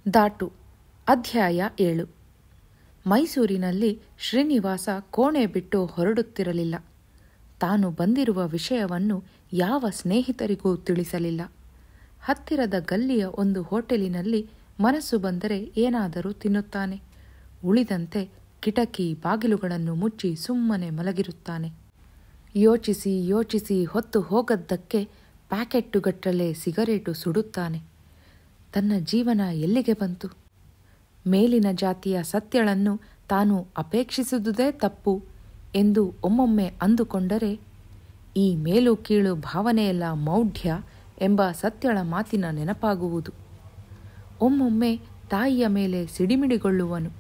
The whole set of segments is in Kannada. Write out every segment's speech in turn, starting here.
ದಾಟು. ಅಧ್ಯಾಯ 7. ಮೈಸೂರಿನಲ್ಲಿ ಶ್ರೀನಿವಾಸ ಕೋಣೆ ಬಿಟ್ಟು ಹೊರಡುತ್ತಿರಲಿಲ್ಲ. ತಾನು ಬಂದಿರುವ ವಿಷಯವನ್ನು ಯಾವ ಸ್ನೇಹಿತರಿಗೂ ತಿಳಿಸಲಿಲ್ಲ. ಹತ್ತಿರದ ಗಲ್ಲಿಯ ಒಂದು ಹೋಟೆಲಿನಲ್ಲಿ ಮನಸ್ಸು ಬಂದರೆ ಏನಾದರೂ ತಿನ್ನುತ್ತಾನೆ. ಉಳಿದಂತೆ ಕಿಟಕಿ ಬಾಗಿಲುಗಳನ್ನು ಮುಚ್ಚಿ ಸುಮ್ಮನೆ ಮಲಗಿರುತ್ತಾನೆ. ಯೋಚಿಸಿ ಯೋಚಿಸಿ ಹೊತ್ತು ಹೋಗದ್ದಕ್ಕೆ ಪ್ಯಾಕೆಟ್ಟುಗಟ್ಟಲೆ ಸಿಗರೇಟು ಸುಡುತ್ತಾನೆ. ತನ್ನ ಜೀವನ ಎಲ್ಲಿಗೆ ಬಂತು? ಮೇಲಿನ ಜಾತಿಯ ಸತ್ಯಳನ್ನು ತಾನು ಅಪೇಕ್ಷಿಸುವುದೇ ತಪ್ಪು ಎಂದು ಒಮ್ಮೊಮ್ಮೆ ಅಂದುಕೊಂಡರೆ, ಈ ಮೇಲು ಕೀಳು ಭಾವನೆಯೆಲ್ಲ ಮೌಢ್ಯ ಎಂಬ ಸತ್ಯಳ ಮಾತಿನ ನೆನಪಾಗುವುದು. ಒಮ್ಮೊಮ್ಮೆ ತಾಯಿಯ ಮೇಲೆ ಸಿಡಿಮಿಡಿಗೊಳ್ಳುವನು.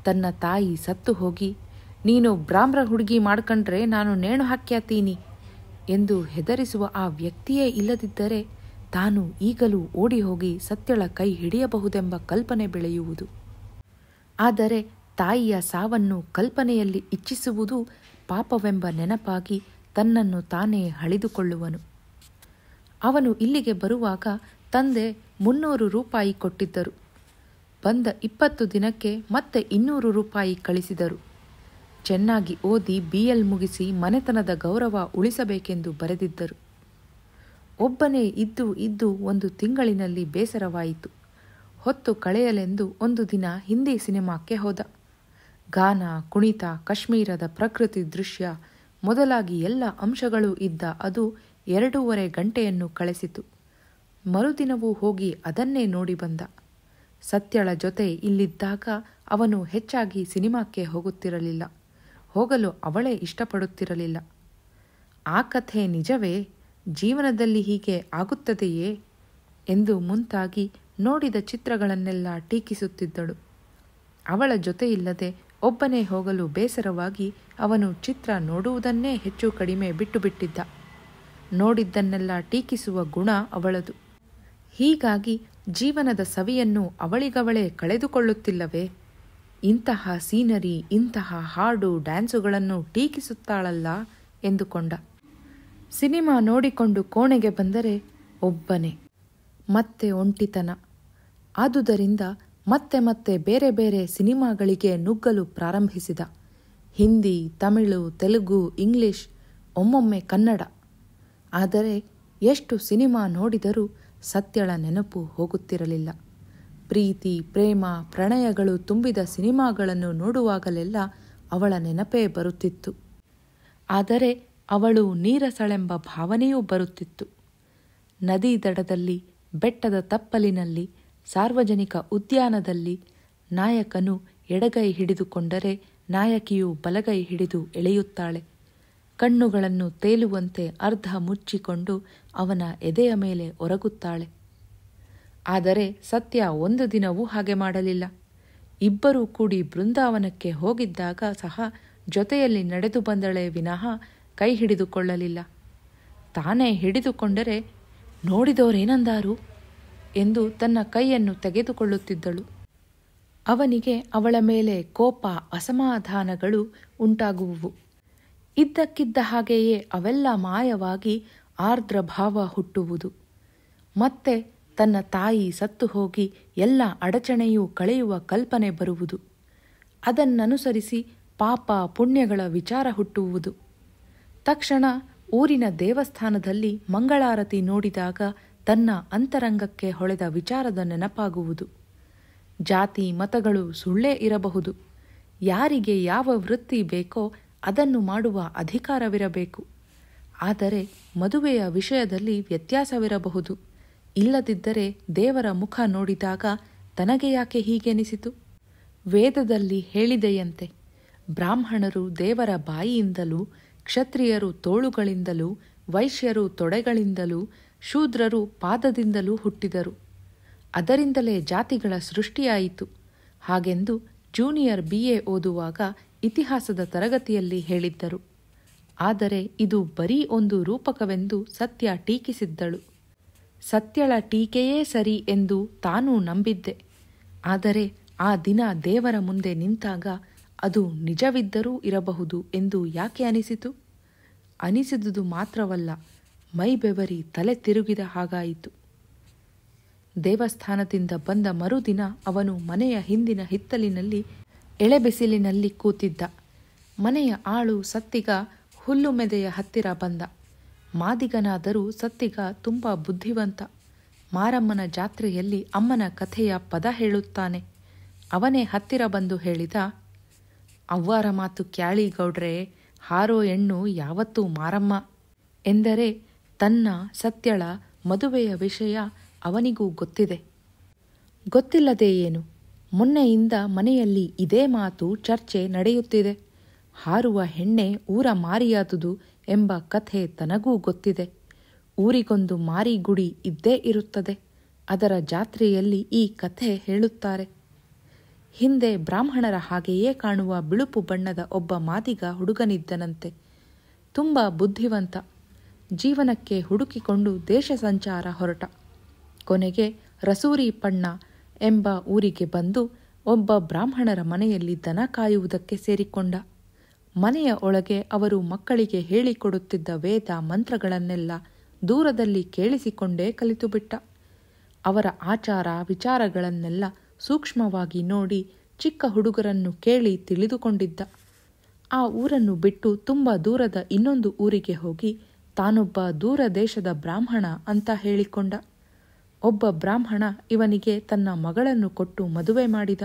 ತನ್ನ ತಾಯಿ ಸತ್ತು ಹೋಗಿ, ನೀನು ಬ್ರಾಹ್ಮ್ರ ಹುಡುಗಿ ಮಾಡ್ಕೊಂಡ್ರೆ ನಾನು ನೇಣು ಹಾಕ್ಯಾತೀನಿ ಎಂದು ಹೆದರಿಸುವ ಆ ವ್ಯಕ್ತಿಯೇ ಇಲ್ಲದಿದ್ದರೆ ತಾನು ಈಗಲೂ ಓಡಿ ಹೋಗಿ ಸತ್ಯಳ ಕೈ ಹಿಡಿಯಬಹುದೆಂಬ ಕಲ್ಪನೆ ಬೆಳೆಯುವುದು. ಆದರೆ ತಾಯಿಯ ಸಾವನ್ನು ಕಲ್ಪನೆಯಲ್ಲಿ ಇಚ್ಛಿಸುವುದು ಪಾಪವೆಂಬ ನೆನಪಾಗಿ ತನ್ನನ್ನು ತಾನೇ ಹಳಿದುಕೊಳ್ಳುವನು. ಅವನು ಇಲ್ಲಿಗೆ ಬರುವಾಗ ತಂದೆ 300 ರೂಪಾಯಿ ಕೊಟ್ಟಿದ್ದರು. ಬಂದ 20 ದಿನಕ್ಕೆ ಮತ್ತೆ 200 ರೂಪಾಯಿ ಕಳಿಸಿದರು. ಚೆನ್ನಾಗಿ ಓದಿ BL ಮುಗಿಸಿ ಮನೆತನದ ಗೌರವ ಉಳಿಸಬೇಕೆಂದು ಬರೆದಿದ್ದರು. ಒಬ್ಬನೇ ಇದ್ದು ಒಂದು ತಿಂಗಳಿನಲ್ಲಿ ಬೇಸರವಾಯಿತು. ಹೊತ್ತು ಕಳೆಯಲೆಂದು ಒಂದು ದಿನ ಹಿಂದಿ ಸಿನಿಮಾಕ್ಕೆ ಹೋದ. ಗಾನ, ಕುಣಿತ, ಕಾಶ್ಮೀರದ ಪ್ರಕೃತಿ ದೃಶ್ಯ ಮೊದಲಾಗಿ ಎಲ್ಲ ಅಂಶಗಳೂ ಇದ್ದ ಅದು 2.5 ಗಂಟೆಯನ್ನು ಕಳೆಸಿತು. ಮರುದಿನವೂ ಹೋಗಿ ಅದನ್ನೇ ನೋಡಿ ಬಂದ. ಸತ್ಯಳ ಜೊತೆ ಇಲ್ಲಿದ್ದಾಗ ಅವನು ಹೆಚ್ಚಾಗಿ ಸಿನಿಮಾಕ್ಕೆ ಹೋಗುತ್ತಿರಲಿಲ್ಲ. ಹೋಗಲು ಅವಳೇ ಇಷ್ಟಪಡುತ್ತಿರಲಿಲ್ಲ. ಆ ಕಥೆ ನಿಜವೇ? ಜೀವನದಲ್ಲಿ ಹೀಗೆ ಆಗುತ್ತದೆಯೇ ಎಂದು ಮುಂತಾಗಿ ನೋಡಿದ ಚಿತ್ರಗಳನ್ನೆಲ್ಲ ಟೀಕಿಸುತ್ತಿದ್ದಳು. ಅವಳ ಜೊತೆ ಇಲ್ಲದೆ ಒಬ್ಬನೇ ಹೋಗಲು ಬೇಸರವಾಗಿ ಅವನು ಚಿತ್ರ ನೋಡುವುದನ್ನೇ ಹೆಚ್ಚು ಕಡಿಮೆ ಬಿಟ್ಟಿದ್ದ. ನೋಡಿದ್ದನ್ನೆಲ್ಲ ಟೀಕಿಸುವ ಗುಣ ಅವಳದು. ಹೀಗಾಗಿ ಜೀವನದ ಸವಿಯನ್ನು ಅವಳಿಗವಳೇ ಕಳೆದುಕೊಳ್ಳುತ್ತಿಲ್ಲವೇ? ಇಂತಹ ಸೀನರಿ, ಇಂತಹ ಹಾಡು, ಡ್ಯಾನ್ಸುಗಳನ್ನು ಟೀಕಿಸುತ್ತಾಳಲ್ಲ ಎಂದುಕೊಂಡ. ಸಿನಿಮಾ ನೋಡಿಕೊಂಡು ಕೋಣೆಗೆ ಬಂದರೆ ಒಬ್ಬನೇ, ಮತ್ತೆ ಒಂಟಿತನ. ಆದುದರಿಂದ ಮತ್ತೆ ಬೇರೆ ಬೇರೆ ಸಿನಿಮಾಗಳಿಗೆ ನುಗ್ಗಲು ಪ್ರಾರಂಭಿಸಿದ. ಹಿಂದಿ, ತಮಿಳು, ತೆಲುಗು, ಇಂಗ್ಲಿಷ್, ಒಮ್ಮೊಮ್ಮೆ ಕನ್ನಡ. ಆದರೆ ಎಷ್ಟು ಸಿನಿಮಾ ನೋಡಿದರೂ ಸತ್ಯಳ ನೆನಪು ಹೋಗುತ್ತಿರಲಿಲ್ಲ. ಪ್ರೀತಿ, ಪ್ರೇಮ, ಪ್ರಣಯಗಳು ತುಂಬಿದ ಸಿನಿಮಾಗಳನ್ನು ನೋಡುವಾಗಲೆಲ್ಲ ಅವಳ ನೆನಪೇ ಬರುತ್ತಿತ್ತು. ಆದರೆ ಅವಳು ನೀರಸಳೆಂಬ ಭಾವನೆಯೂ ಬರುತ್ತಿತ್ತು. ನದಿ ದಡದಲ್ಲಿ, ಬೆಟ್ಟದ ತಪ್ಪಲಿನಲ್ಲಿ, ಸಾರ್ವಜನಿಕ ಉದ್ಯಾನದಲ್ಲಿ ನಾಯಕನು ಎಡಗೈ ಹಿಡಿದುಕೊಂಡರೆ ನಾಯಕಿಯು ಬಲಗೈ ಹಿಡಿದು ಎಳೆಯುತ್ತಾಳೆ. ಕಣ್ಣುಗಳನ್ನು ತೇಲುವಂತೆ ಅರ್ಧ ಮುಚ್ಚಿಕೊಂಡು ಅವನ ಎದೆಯ ಮೇಲೆ ಒರಗುತ್ತಾಳೆ. ಆದರೆ ಸತ್ಯ ಒಂದು ದಿನವೂ ಹಾಗೆ ಮಾಡಲಿಲ್ಲ. ಇಬ್ಬರೂ ಕೂಡಿ ಬೃಂದಾವನಕ್ಕೆ ಹೋಗಿದ್ದಾಗ ಸಹ ಜೊತೆಯಲ್ಲಿ ನಡೆದು ಬಂದಳೇ ವಿನಃ ಕೈ ಹಿಡಿದುಕೊಳ್ಳಲಿಲ್ಲ. ತಾನೇ ಹಿಡಿದುಕೊಂಡರೆ ನೋಡಿದವರೇನಂದಾರು ಎಂದು ತನ್ನ ಕೈಯನ್ನು ತೆಗೆದುಕೊಳ್ಳುತ್ತಿದ್ದಳು. ಅವನಿಗೆ ಅವಳ ಮೇಲೆ ಕೋಪ, ಅಸಮಾಧಾನಗಳು ಉಂಟಾಗುವುವು. ಇದ್ದಕ್ಕಿದ್ದ ಹಾಗೆಯೇ ಅವೆಲ್ಲ ಮಾಯವಾಗಿ ಆರ್ದ್ರ ಭಾವ ಹುಟ್ಟುವುದು. ಮತ್ತೆ ತನ್ನ ತಾಯಿ ಸತ್ತು ಹೋಗಿ ಎಲ್ಲ ಅಡಚಣೆಯೂ ಕಳೆಯುವ ಕಲ್ಪನೆ ಬರುವುದು. ಅದನ್ನನುಸರಿಸಿ ಪಾಪ ಪುಣ್ಯಗಳ ವಿಚಾರ ಹುಟ್ಟುವುದು. ತಕ್ಷಣ ಊರಿನ ದೇವಸ್ಥಾನದಲ್ಲಿ ಮಂಗಳಾರತಿ ನೋಡಿದಾಗ ತನ್ನ ಅಂತರಂಗಕ್ಕೆ ಹೊಳೆದ ವಿಚಾರದ ನೆನಪಾಗುವುದು. ಜಾತಿ ಮತಗಳು ಸುಳ್ಳೇ ಇರಬಹುದು. ಯಾರಿಗೆ ಯಾವ ವೃತ್ತಿ ಬೇಕೋ ಅದನ್ನು ಮಾಡುವ ಅಧಿಕಾರವಿರಬೇಕು. ಆದರೆ ಮದುವೆಯ ವಿಷಯದಲ್ಲಿ ವ್ಯತ್ಯಾಸವಿರಬಹುದು. ಇಲ್ಲದಿದ್ದರೆ ದೇವರ ಮುಖ ನೋಡಿದಾಗ ತನಗೆ ಯಾಕೆ ಹೀಗೆನಿಸಿತು? ವೇದದಲ್ಲಿ ಹೇಳಿದೆಯಂತೆ, ಬ್ರಾಹ್ಮಣರು ದೇವರ ಬಾಯಿಯಿಂದಲೂ, ಕ್ಷತ್ರಿಯರು ತೋಳುಗಳಿಂದಲೂ, ವೈಶ್ಯರು ತೊಡೆಗಳಿಂದಲೂ, ಶೂದ್ರರು ಪಾದದಿಂದಲೂ ಹುಟ್ಟಿದರು. ಅದರಿಂದಲೇ ಜಾತಿಗಳ ಸೃಷ್ಟಿಯಾಯಿತು ಹಾಗೆಂದು ಜೂನಿಯರ್ BA ಓದುವಾಗ ಇತಿಹಾಸದ ತರಗತಿಯಲ್ಲಿ ಹೇಳಿದ್ದರು. ಆದರೆ ಇದು ಬರೀ ಒಂದು ರೂಪಕವೆಂದು ಸತ್ಯ ಟೀಕಿಸಿದ್ದಳು. ಸತ್ಯಳ ಟೀಕೆಯೇ ಸರಿ ಎಂದು ತಾನೂ ನಂಬಿದ್ದೆ. ಆದರೆ ಆ ದಿನ ದೇವರ ಮುಂದೆ ನಿಂತಾಗ ಅದು ನಿಜವಿದ್ದರೂ ಇರಬಹುದು ಎಂದು ಯಾಕೆ ಅನಿಸಿತು? ಅನಿಸಿದುದು ಮಾತ್ರವಲ್ಲ, ಮೈ ಬೆವರಿ ತಲೆ ತಿರುಗಿದ ಹಾಗಾಯಿತು. ದೇವಸ್ಥಾನದಿಂದ ಬಂದ ಮರುದಿನ ಅವನು ಮನೆಯ ಹಿಂದಿನ ಹಿತ್ತಲಿನಲ್ಲಿ ಎಳೆಬಿಸಿಲಿನಲ್ಲಿ ಕೂತಿದ್ದ. ಮನೆಯ ಆಳು ಸತ್ತಿಗ ಹುಲ್ಲು ಮೆದೆಯ ಹತ್ತಿರ ಬಂದ. ಮಾದಿಗನಾದರೂ ಸತ್ತಿಗ ತುಂಬ ಬುದ್ಧಿವಂತ. ಮಾರಮ್ಮನ ಜಾತ್ರೆಯಲ್ಲಿ ಅಮ್ಮನ ಕಥೆಯ ಪದ ಹೇಳುತ್ತಾನೆ. ಅವನೇ ಹತ್ತಿರ ಬಂದು ಹೇಳಿದ, ಅವ್ವಾರ ಮಾತು ಕ್ಯಾಳಿ ಗೌಡ್ರೆ, ಹಾರೋ ಹೆಣ್ಣು ಯಾವತ್ತೂ ಮಾರಮ್ಮ ಎಂದರೆ ತನ್ನ ಸತ್ಯಳ ಮದುವೆಯ ವಿಷಯ ಅವನಿಗೂ ಗೊತ್ತಿದೆ. ಗೊತ್ತಿಲ್ಲದೆ ಏನು, ಮೊನ್ನೆಯಿಂದ ಮನೆಯಲ್ಲಿ ಇದೇ ಮಾತು ಚರ್ಚೆ ನಡೆಯುತ್ತಿದೆ. ಹಾರುವ ಹೆಣ್ಣೆ ಊರ ಮಾರಿಯಾದುದು ಎಂಬ ಕಥೆ ತನಗೂ ಗೊತ್ತಿದೆ. ಊರಿಗೊಂದು ಮಾರಿ ಗುಡಿ ಇದ್ದೇ ಇರುತ್ತದೆ. ಅದರ ಜಾತ್ರೆಯಲ್ಲಿ ಈ ಕಥೆ ಹೇಳುತ್ತಾರೆ. ಹಿಂದೆ ಬ್ರಾಹ್ಮಣರ ಹಾಗೆಯೇ ಕಾಣುವ ಬಿಳುಪು ಬಣ್ಣದ ಒಬ್ಬ ಮಾದಿಗ ಹುಡುಗನಿದ್ದನಂತೆ. ತುಂಬ ಬುದ್ಧಿವಂತ. ಜೀವನಕ್ಕೆ ಹುಡುಕಿಕೊಂಡು ದೇಶ ಸಂಚಾರ ಹೊರಟ. ಕೊನೆಗೆ ರಸೂರಿ ಪಣ್ಣ ಎಂಬ ಊರಿಗೆ ಬಂದು ಒಬ್ಬ ಬ್ರಾಹ್ಮಣರ ಮನೆಯಲ್ಲಿ ದನ ಕಾಯುವುದಕ್ಕೆ ಸೇರಿಕೊಂಡ. ಮನೆಯ ಒಳಗೆ ಅವರು ಮಕ್ಕಳಿಗೆ ಹೇಳಿಕೊಡುತ್ತಿದ್ದ ವೇದ ಮಂತ್ರಗಳನ್ನೆಲ್ಲ ದೂರದಲ್ಲಿ ಕೇಳಿಸಿಕೊಂಡೇ ಕಲಿತುಬಿಟ್ಟ. ಅವರ ಆಚಾರ ವಿಚಾರಗಳನ್ನೆಲ್ಲ ಸೂಕ್ಷ್ಮವಾಗಿ ನೋಡಿ ಚಿಕ್ಕ ಹುಡುಗರನ್ನು ಕೇಳಿ ತಿಳಿದುಕೊಂಡಿದ್ದ. ಆ ಊರನ್ನು ಬಿಟ್ಟು ತುಂಬ ದೂರದ ಇನ್ನೊಂದು ಊರಿಗೆ ಹೋಗಿ ತಾನೊಬ್ಬ ದೂರ ದೇಶದ ಬ್ರಾಹ್ಮಣ ಅಂತ ಹೇಳಿಕೊಂಡ. ಒಬ್ಬ ಬ್ರಾಹ್ಮಣ ಇವನಿಗೆ ತನ್ನ ಮಗಳನ್ನು ಕೊಟ್ಟು ಮದುವೆ ಮಾಡಿದ.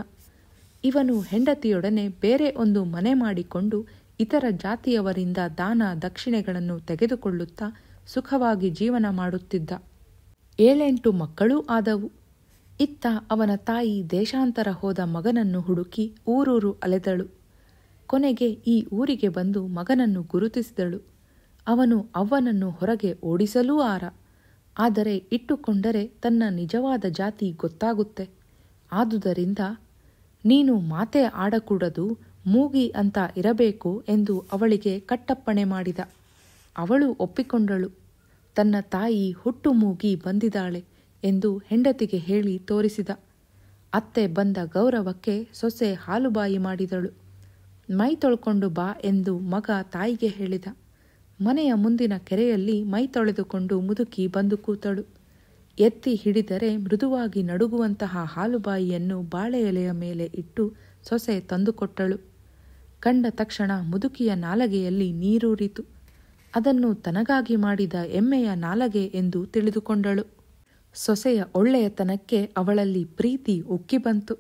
ಇವನು ಹೆಂಡತಿಯೊಡನೆ ಬೇರೆ ಒಂದು ಮನೆ ಮಾಡಿಕೊಂಡು ಇತರ ಜಾತಿಯವರಿಂದ ದಾನ ದಕ್ಷಿಣೆಗಳನ್ನು ತೆಗೆದುಕೊಳ್ಳುತ್ತಾ ಸುಖವಾಗಿ ಜೀವನ ಮಾಡುತ್ತಿದ್ದ. 7-8 ಮಕ್ಕಳೂ ಆದವು. ಇತ್ತ ಅವನ ತಾಯಿ ದೇಶಾಂತರ ಹೋದ ಮಗನನ್ನು ಹುಡುಕಿ ಊರೂರು ಅಲೆದಳು. ಕೊನೆಗೆ ಈ ಊರಿಗೆ ಬಂದು ಮಗನನ್ನು ಗುರುತಿಸಿದಳು. ಅವನು ಅವ್ವನನ್ನು ಹೊರಗೆ ಓಡಿಸಲೂ ಆರ. ಆದರೆ ಇಟ್ಟುಕೊಂಡರೆ ತನ್ನ ನಿಜವಾದ ಜಾತಿ ಗೊತ್ತಾಗುತ್ತೆ. ಆದುದರಿಂದ ನೀನು ಮಾತೇ ಆಡಕೂಡದು, ಮೂಗಿ ಅಂತ ಇರಬೇಕು ಎಂದು ಅವಳಿಗೆ ಕಟ್ಟಪ್ಪಣೆ ಮಾಡಿದ. ಅವಳು ಒಪ್ಪಿಕೊಂಡಳು. ತನ್ನ ತಾಯಿ ಹುಟ್ಟು ಮೂಗಿ ಬಂದಿದ್ದಾಳೆ ಎಂದು ಹೆಂಡತಿಗೆ ಹೇಳಿ ತೋರಿಸಿದ. ಅತ್ತೆ ಬಂದ ಗೌರವಕ್ಕೆ ಸೊಸೆ ಹಾಲುಬಾಯಿ ಮಾಡಿದಳು. ಮೈ ತೊಳ್ಕೊಂಡು ಬಾ ಎಂದು ಮಗ ತಾಯಿಗೆ ಹೇಳಿದ. ಮನೆಯ ಮುಂದಿನ ಕೆರೆಯಲ್ಲಿ ಮೈ ತೊಳೆದುಕೊಂಡು ಮುದುಕಿ ಬಂದು ಕೂತಳು. ಎತ್ತಿ ಹಿಡಿದರೆ ಮೃದುವಾಗಿ ನಡುಗುವಂತಹ ಹಾಲುಬಾಯಿಯನ್ನು ಬಾಳೆ ಎಲೆಯ ಮೇಲೆ ಇಟ್ಟು ಸೊಸೆ ತಂದುಕೊಟ್ಟಳು. ಕಂಡ ತಕ್ಷಣ ಮುದುಕಿಯ ನಾಲಗೆಯಲ್ಲಿ ನೀರೂರಿತು. ಅದನ್ನು ತನಗಾಗಿ ಮಾಡಿದ ಎಮ್ಮೆಯ ನಾಲಗೆ ಎಂದು ತಿಳಿದುಕೊಂಡಳು. ಸೊಸೆಯ ಒಳ್ಳೆಯತನಕ್ಕೆ ಅವಳಲ್ಲಿ ಪ್ರೀತಿ ಉಕ್ಕಿ ಬಂತು.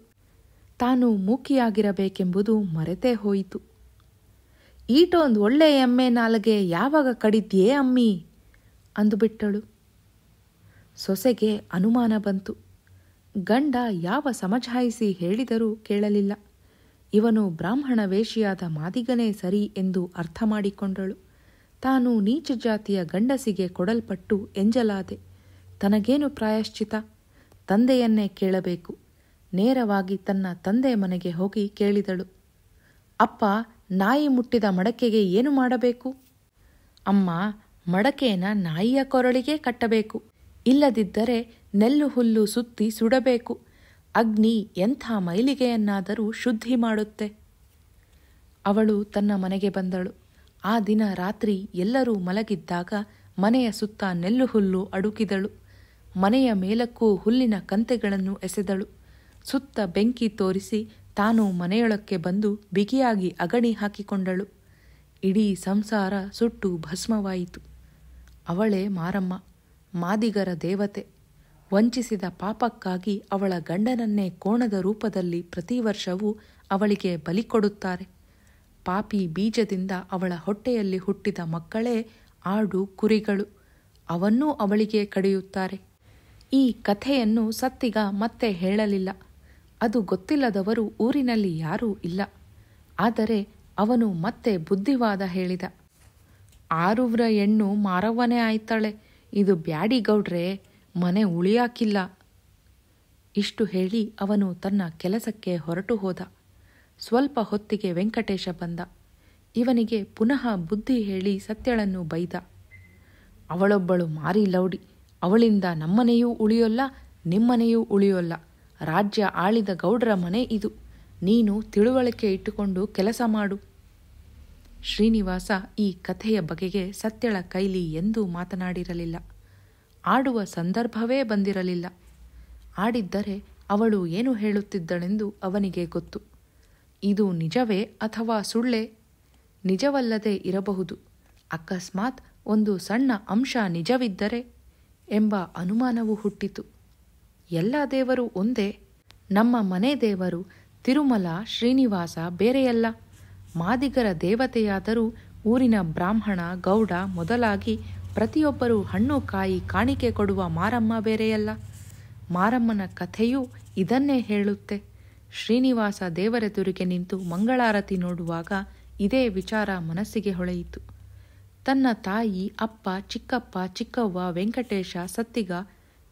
ತಾನು ಮೂಕಿಯಾಗಿರಬೇಕೆಂಬುದು ಮರೆತೇ ಹೋಯಿತು. ಈಟೊಂದು ಒಳ್ಳೆ ಎಮ್ಮೆ ನಾಲಗೆ ಯಾವಾಗ ಕಡಿದ್ಯೇ ಅಮ್ಮಿ ಅಂದುಬಿಟ್ಟಳು. ಸೊಸೆಗೆ ಅನುಮಾನ ಬಂತು. ಗಂಡ ಯಾವ ಸಮಜಾಯಿಸಿ ಹೇಳಿದರೂ ಕೇಳಲಿಲ್ಲ. ಇವನು ಬ್ರಾಹ್ಮಣ ವೇಷಿಯಾದ ಮಾದಿಗನೇ ಸರಿ ಎಂದು ಅರ್ಥ ಮಾಡಿಕೊಂಡಳು. ತಾನು ನೀಚ ಜಾತಿಯ ಗಂಡಸಿಗೆ ಕೊಡಲ್ಪಟ್ಟು ಎಂಜಲಾದೆ. ತನಗೇನು ಪ್ರಾಯಶ್ಚಿತ? ತಂದೆಯನ್ನೇ ಕೇಳಬೇಕು. ನೇರವಾಗಿ ತನ್ನ ತಂದೆ ಮನೆಗೆ ಹೋಗಿ ಕೇಳಿದಳು. ಅಪ್ಪ, ನಾಯಿ ಮುಟ್ಟಿದ ಮಡಕೆಗೆ ಏನು ಮಾಡಬೇಕು? ಅಮ್ಮ, ಮಡಕೆನ ನಾಯಿಯ ಕೊರಳಿಗೆ ಕಟ್ಟಬೇಕು. ಇಲ್ಲದಿದ್ದರೆ ನೆಲ್ಲು ಹುಲ್ಲು ಸುತ್ತಿ ಸುಡಬೇಕು. ಅಗ್ನಿ ಎಂಥ ಮೈಲಿಗೆಯನ್ನಾದರೂ ಶುದ್ಧಿ ಮಾಡುತ್ತೆ. ಅವಳು ತನ್ನ ಮನೆಗೆ ಬಂದಳು. ಆ ದಿನ ರಾತ್ರಿ ಎಲ್ಲರೂ ಮಲಗಿದ್ದಾಗ ಮನೆಯ ಸುತ್ತ ನೆಲ್ಲು ಹುಲ್ಲು ಅಡುಕಿದಳು. ಮನೆಯ ಮೇಲಕ್ಕೂ ಹುಲ್ಲಿನ ಕಂತೆಗಳನ್ನು ಎಸೆದಳು. ಸುತ್ತ ಬೆಂಕಿ ತೋರಿಸಿ ತಾನು ಮನೆಯೊಳಕ್ಕೆ ಬಂದು ಬಿಗಿಯಾಗಿ ಅಗಣಿ ಹಾಕಿಕೊಂಡಳು. ಇಡೀ ಸಂಸಾರ ಸುಟ್ಟು ಭಸ್ಮವಾಯಿತು. ಅವಳೇ ಮಾರಮ್ಮ, ಮಾದಿಗರ ದೇವತೆ. ವಂಚಿಸಿದ ಪಾಪಕ್ಕಾಗಿ ಅವಳ ಗಂಡನನ್ನೇ ಕೋಣದ ರೂಪದಲ್ಲಿ ಪ್ರತಿ ವರ್ಷವೂ ಅವಳಿಗೆ ಬಲಿ ಕೊಡುತ್ತಾರೆ. ಪಾಪಿ ಬೀಜದಿಂದ ಅವಳ ಹೊಟ್ಟೆಯಲ್ಲಿ ಹುಟ್ಟಿದ ಮಕ್ಕಳೇ ಆಡು ಕುರಿಗಳು. ಅವನ್ನೂ ಅವಳಿಗೆ ಕಡಿಯುತ್ತಾರೆ. ಈ ಕಥೆಯನ್ನು ಸತ್ತಿಗ ಮತ್ತೆ ಹೇಳಲಿಲ್ಲ. ಅದು ಗೊತ್ತಿಲ್ಲದವರು ಊರಿನಲ್ಲಿ ಯಾರೂ ಇಲ್ಲ. ಆದರೆ ಅವನು ಮತ್ತೆ ಬುದ್ಧಿವಾದ ಹೇಳಿದ. ಆರುವ್ರ ಹೆಣ್ಣು ಮಾರವ್ವನೇ ಆಯ್ತಾಳೆ. ಇದು ಬ್ಯಾಡಿ ಗೌಡ್ರೆ, ಮನೆ ಉಳಿಯಾಕಿಲ್ಲ. ಇಷ್ಟು ಹೇಳಿ ಅವನು ತನ್ನ ಕೆಲಸಕ್ಕೆ ಹೊರಟು ಹೋದ. ಸ್ವಲ್ಪ ಹೊತ್ತಿಗೆ ವೆಂಕಟೇಶ ಬಂದ. ಇವನಿಗೆ ಪುನಃ ಬುದ್ಧಿ ಹೇಳಿ ಸತ್ಯಳನ್ನು ಬೈದ. ಅವಳೊಬ್ಬಳು ಮಾರಿ ಲೌಡಿ. ಅವಳಿಂದ ನಮ್ಮನೆಯೂ ಉಳಿಯೋಲ್ಲ, ನಿಮ್ಮನೆಯೂ ಉಳಿಯೋಲ್ಲ. ರಾಜ್ಯ ಆಳಿದ ಗೌಡ್ರ ಮನೆ ಇದು. ನೀನು ತಿಳುವಳಿಕೆ ಇಟ್ಟುಕೊಂಡು ಕೆಲಸ ಮಾಡು. ಶ್ರೀನಿವಾಸ ಈ ಕಥೆಯ ಬಗೆಗೆ ಸತ್ಯಳ ಕೈಲಿ ಎಂದೂ ಮಾತನಾಡಿರಲಿಲ್ಲ. ಆಡುವ ಸಂದರ್ಭವೇ ಬಂದಿರಲಿಲ್ಲ. ಆಡಿದ್ದರೆ ಅವಳು ಏನು ಹೇಳುತ್ತಿದ್ದಳೆಂದು ಅವನಿಗೆ ಗೊತ್ತು. ಇದು ನಿಜವೇ ಅಥವಾ ಸುಳ್ಳೇ? ನಿಜವಲ್ಲದೆ ಇರಬಹುದು. ಅಕಸ್ಮಾತ್ ಒಂದು ಸಣ್ಣ ಅಂಶ ನಿಜವಿದ್ದರೆ ಎಂಬ ಅನುಮಾನವೂ ಹುಟ್ಟಿತು. ಎಲ್ಲ ದೇವರು ಒಂದೇ. ನಮ್ಮ ಮನೆ ದೇವರು ತಿರುಮಲ ಶ್ರೀನಿವಾಸ ಬೇರೆಯಲ್ಲ. ಮಾದಿಗರ ದೇವತೆಯಾದರೂ ಊರಿನ ಬ್ರಾಹ್ಮಣ, ಗೌಡ ಮೊದಲಾಗಿ ಪ್ರತಿಯೊಬ್ಬರೂ ಹಣ್ಣು ಕಾಯಿ ಕಾಣಿಕೆ ಕೊಡುವ ಮಾರಮ್ಮ ಬೇರೆಯಲ್ಲ. ಮಾರಮ್ಮನ ಕಥೆಯೂ ಇದನ್ನೇ ಹೇಳುತ್ತೆ. ಶ್ರೀನಿವಾಸ ದೇವರೆದುರಿಗೆ ನಿಂತು ಮಂಗಳಾರತಿ ನೋಡುವಾಗ ಇದೇ ವಿಚಾರ ಮನಸ್ಸಿಗೆ ಹೊಳೆಯಿತು. ತನ್ನ ತಾಯಿ, ಅಪ್ಪ, ಚಿಕ್ಕಪ್ಪ, ಚಿಕ್ಕವ್ವ, ವೆಂಕಟೇಶ, ಸತ್ತಿಗ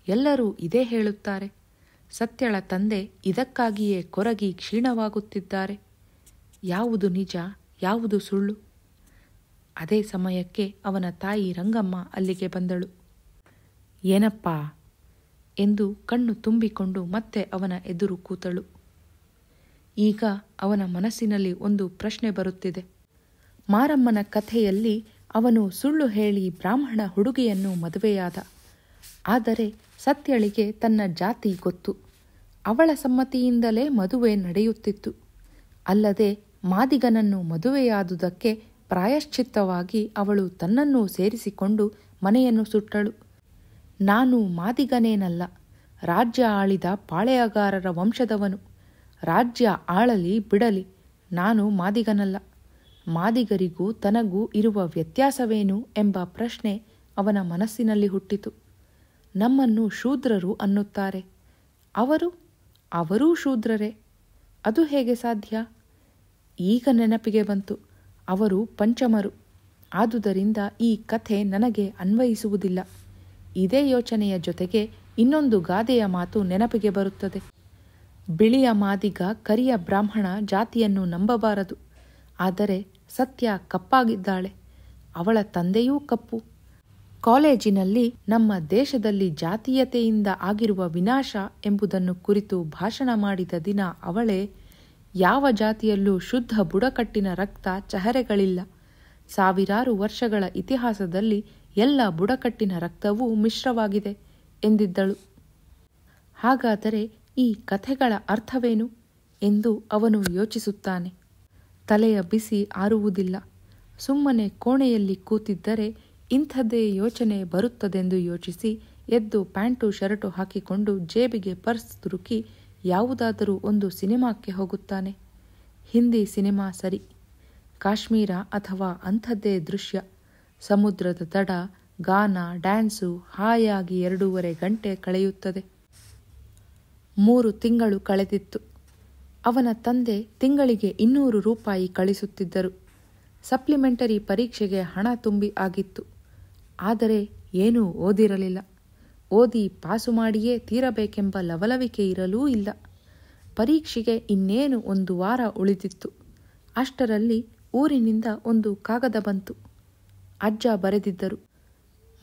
ಎಲ್ಲರೂ ಇದೇ ಹೇಳುತ್ತಾರೆ. ಸತ್ಯಳ ತಂದೆ ಇದಕ್ಕಾಗಿಯೇ ಕೊರಗಿ ಕ್ಷೀಣವಾಗುತ್ತಿದ್ದಾರೆ. ಯಾವುದು ನಿಜ, ಯಾವುದು ಸುಳ್ಳು? ಅದೇ ಸಮಯಕ್ಕೆ ಅವನ ತಾಯಿ ರಂಗಮ್ಮ ಅಲ್ಲಿಗೆ ಬಂದಳು. ಏನಪ್ಪಾ ಎಂದು ಕಣ್ಣು ತುಂಬಿಕೊಂಡು ಮತ್ತೆ ಅವನ ಎದುರು ಕೂತಳು. ಈಗ ಅವನ ಮನಸ್ಸಿನಲ್ಲಿ ಒಂದು ಪ್ರಶ್ನೆ ಬರುತ್ತಿದೆ. ಮಾರಮ್ಮನ ಕಥೆಯಲ್ಲಿ ಅವನು ಸುಳ್ಳು ಹೇಳಿ ಬ್ರಾಹ್ಮಣ ಹುಡುಗಿಯನ್ನು ಮದುವೆಯಾದ. ಆದರೆ ಸತ್ಯಳಿಗೆ ತನ್ನ ಜಾತಿ ಗೊತ್ತು. ಅವಳ ಸಮ್ಮತಿಯಿಂದಲೇ ಮದುವೆ ನಡೆಯುತ್ತಿತ್ತು. ಅಲ್ಲದೆ ಮಾದಿಗನನ್ನು ಮದುವೆಯಾದುದಕ್ಕೆ ಪ್ರಾಯಶ್ಚಿತ್ತವಾಗಿ ಅವಳು ತನ್ನನ್ನೂ ಸೇರಿಸಿಕೊಂಡು ಮನೆಯನ್ನು ಸುಟ್ಟಳು. ನಾನು ಮಾದಿಗನೇನಲ್ಲ, ರಾಜ್ಯ ಆಳಿದ ಪಾಳೆಯಗಾರರ ವಂಶದವನು. ರಾಜ್ಯ ಆಳಲಿ ಬಿಡಲಿ, ನಾನು ಮಾದಿಗನಲ್ಲ. ಮಾದಿಗರಿಗೂ ತನಗೂ ಇರುವ ವ್ಯತ್ಯಾಸವೇನು ಎಂಬ ಪ್ರಶ್ನೆ ಅವನ ಮನಸ್ಸಿನಲ್ಲಿ ಹುಟ್ಟಿತು. ನಮ್ಮನ್ನು ಶೂದ್ರರು ಅನ್ನುತ್ತಾರೆ. ಅವರೂ ಶೂದ್ರರೇ. ಅದು ಹೇಗೆ ಸಾಧ್ಯ? ಈಗ ನೆನಪಿಗೆ ಬಂತು. ಅವರು ಪಂಚಮರು. ಆದುದರಿಂದ ಈ ಕಥೆ ನನಗೆ ಅನ್ವಯಿಸುವುದಿಲ್ಲ. ಇದೇ ಯೋಚನೆಯ ಜೊತೆಗೆ ಇನ್ನೊಂದು ಗಾದೆಯ ಮಾತು ನೆನಪಿಗೆ ಬರುತ್ತದೆ. ಬಿಳಿಯ ಮಾದಿಗ ಕರಿಯ ಬ್ರಾಹ್ಮಣ ಜಾತಿಯನ್ನು ನಂಬಬಾರದು. ಆದರೆ ಸತ್ಯ ಕಪ್ಪಾಗಿದ್ದಾಳೆ. ಅವಳ ತಂದೆಯೂ ಕಪ್ಪು. ಕಾಲೇಜಿನಲ್ಲಿ ನಮ್ಮ ದೇಶದಲ್ಲಿ ಜಾತೀಯತೆಯಿಂದ ಆಗಿರುವ ವಿನಾಶ ಎಂಬುದನ್ನು ಕುರಿತು ಭಾಷಣ ಮಾಡಿದ ದಿನ ಅವಳೇ, ಯಾವ ಜಾತಿಯಲ್ಲೂ ಶುದ್ಧ ಬುಡಕಟ್ಟಿನ ರಕ್ತ ಚಹರೆಗಳಿಲ್ಲ. ಸಾವಿರಾರು ವರ್ಷಗಳ ಇತಿಹಾಸದಲ್ಲಿ ಎಲ್ಲ ಬುಡಕಟ್ಟಿನ ರಕ್ತವೂ ಮಿಶ್ರವಾಗಿದೆ ಎಂದಿದ್ದಳು. ಹಾಗಾದರೆ ಈ ಕಥೆಗಳ ಅರ್ಥವೇನು ಎಂದು ಅವನು ಯೋಚಿಸುತ್ತಾನೆ. ತಲೆಯ ಬಿಸಿ ಆರುವುದಿಲ್ಲ. ಸುಮ್ಮನೆ ಕೋಣೆಯಲ್ಲಿ ಕೂತಿದ್ದರೆ ಇಂಥದ್ದೇ ಯೋಚನೆ ಬರುತ್ತದೆಂದು ಯೋಚಿಸಿ ಎದ್ದು ಪ್ಯಾಂಟು ಶರ್ಟು ಹಾಕಿಕೊಂಡು ಜೇಬಿಗೆ ಪರ್ಸ್ ತುರುಕಿ ಯಾವುದಾದರೂ ಒಂದು ಸಿನಿಮಾಕ್ಕೆ ಹೋಗುತ್ತಾನೆ. ಹಿಂದಿ ಸಿನಿಮಾ ಸರಿ. ಕಾಶ್ಮೀರ ಅಥವಾ ಅಂಥದ್ದೇ ದೃಶ್ಯ. ಸಮುದ್ರದ ದಡ, ಗಾನ, ಡ್ಯಾನ್ಸು, ಹಾಯಾಗಿ 2.5 ಗಂಟೆ ಕಳೆಯುತ್ತದೆ. 3 ತಿಂಗಳು ಕಳೆದಿತ್ತು. ಅವನ ತಂದೆ ತಿಂಗಳಿಗೆ 200 ರೂಪಾಯಿ ಕಳಿಸುತ್ತಿದ್ದರು. ಸಪ್ಲಿಮೆಂಟರಿ ಪರೀಕ್ಷೆಗೆ ಹಣ ತುಂಬಿ ಆಗಿತ್ತು. ಆದರೆ ಏನೂ ಓದಿರಲಿಲ್ಲ. ಓದಿ ಪಾಸು ಮಾಡಿಯೇ ತೀರಬೇಕೆಂಬ ಲವಲವಿಕೆ ಇರಲೂ ಇಲ್ಲ. ಪರೀಕ್ಷೆಗೆ ಇನ್ನೇನು 1 ವಾರ ಉಳಿದಿತ್ತು. ಅಷ್ಟರಲ್ಲಿ ಊರಿನಿಂದ ಒಂದು ಕಾಗದ ಬಂತು. ಅಜ್ಜ ಬರೆದಿದ್ದರು.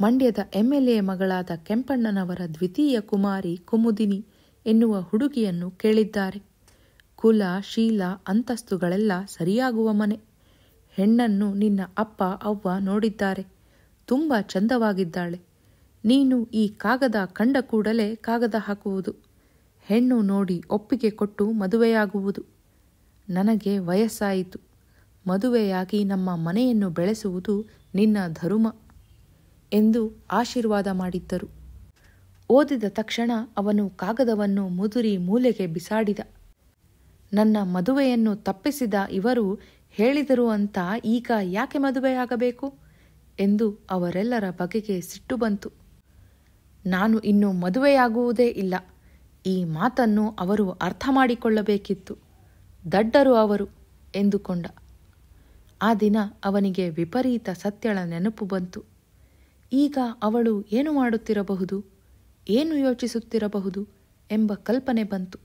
ಮಂಡ್ಯದ MLA ಮಗಳಾದ ಕೆಂಪಣ್ಣನವರ ದ್ವಿತೀಯ ಕುಮಾರಿ ಕುಮುದಿನಿ ಎನ್ನುವ ಹುಡುಗಿಯನ್ನು ಕೇಳಿದ್ದಾರೆ. ಕುಲ, ಶೀಲ, ಅಂತಸ್ತುಗಳೆಲ್ಲ ಸರಿಯಾಗುವ ಮನೆ. ಹೆಣ್ಣನ್ನು ನಿನ್ನ ಅಪ್ಪ ಅವ್ವ ನೋಡಿದ್ದಾರೆ. ತುಂಬ ಚಂದವಾಗಿದ್ದಾಳೆ. ನೀನು ಈ ಕಾಗದ ಕಂಡ ಕೂಡಲೇ ಕಾಗದ ಹಾಕುವುದು. ಹೆಣ್ಣು ನೋಡಿ ಒಪ್ಪಿಗೆ ಕೊಟ್ಟು ಮದುವೆಯಾಗುವುದು. ನನಗೆ ವಯಸ್ಸಾಯಿತು. ಮದುವೆಯಾಗಿ ನಮ್ಮ ಮನೆಯನ್ನು ಬೆಳೆಸುವುದು ನಿನ್ನ ಧರುಮ ಎಂದು ಆಶೀರ್ವಾದ ಮಾಡಿದ್ದರು. ಓದಿದ ತಕ್ಷಣ ಅವನು ಕಾಗದವನ್ನು ಮುದುರಿ ಮೂಲೆಗೆ ಬಿಸಾಡಿದ. ನನ್ನ ಮದುವೆಯನ್ನು ತಪ್ಪಿಸಿದ ಇವರು ಹೇಳಿದರು ಅಂತ ಈಗ ಯಾಕೆ ಮದುವೆಯಾಗಬೇಕು ಎಂದು ಅವರೆಲ್ಲರ ಬಗೆಗೆ ಸಿಟ್ಟು ಬಂತು. ನಾನು ಇನ್ನು ಮದುವೆಯಾಗುವುದೇ ಇಲ್ಲ. ಈ ಮಾತನ್ನು ಅವರು ಅರ್ಥ ಮಾಡಿಕೊಳ್ಳಬೇಕಿತ್ತು. ದಡ್ಡರು ಅವರು ಎಂದುಕೊಂಡ. ಆ ದಿನ ಅವನಿಗೆ ವಿಪರೀತ ಸತ್ಯಳ ನೆನಪು ಬಂತು. ಈಗ ಅವಳು ಏನು ಮಾಡುತ್ತಿರಬಹುದು, ಏನು ಯೋಚಿಸುತ್ತಿರಬಹುದು ಎಂಬ ಕಲ್ಪನೆ ಬಂತು.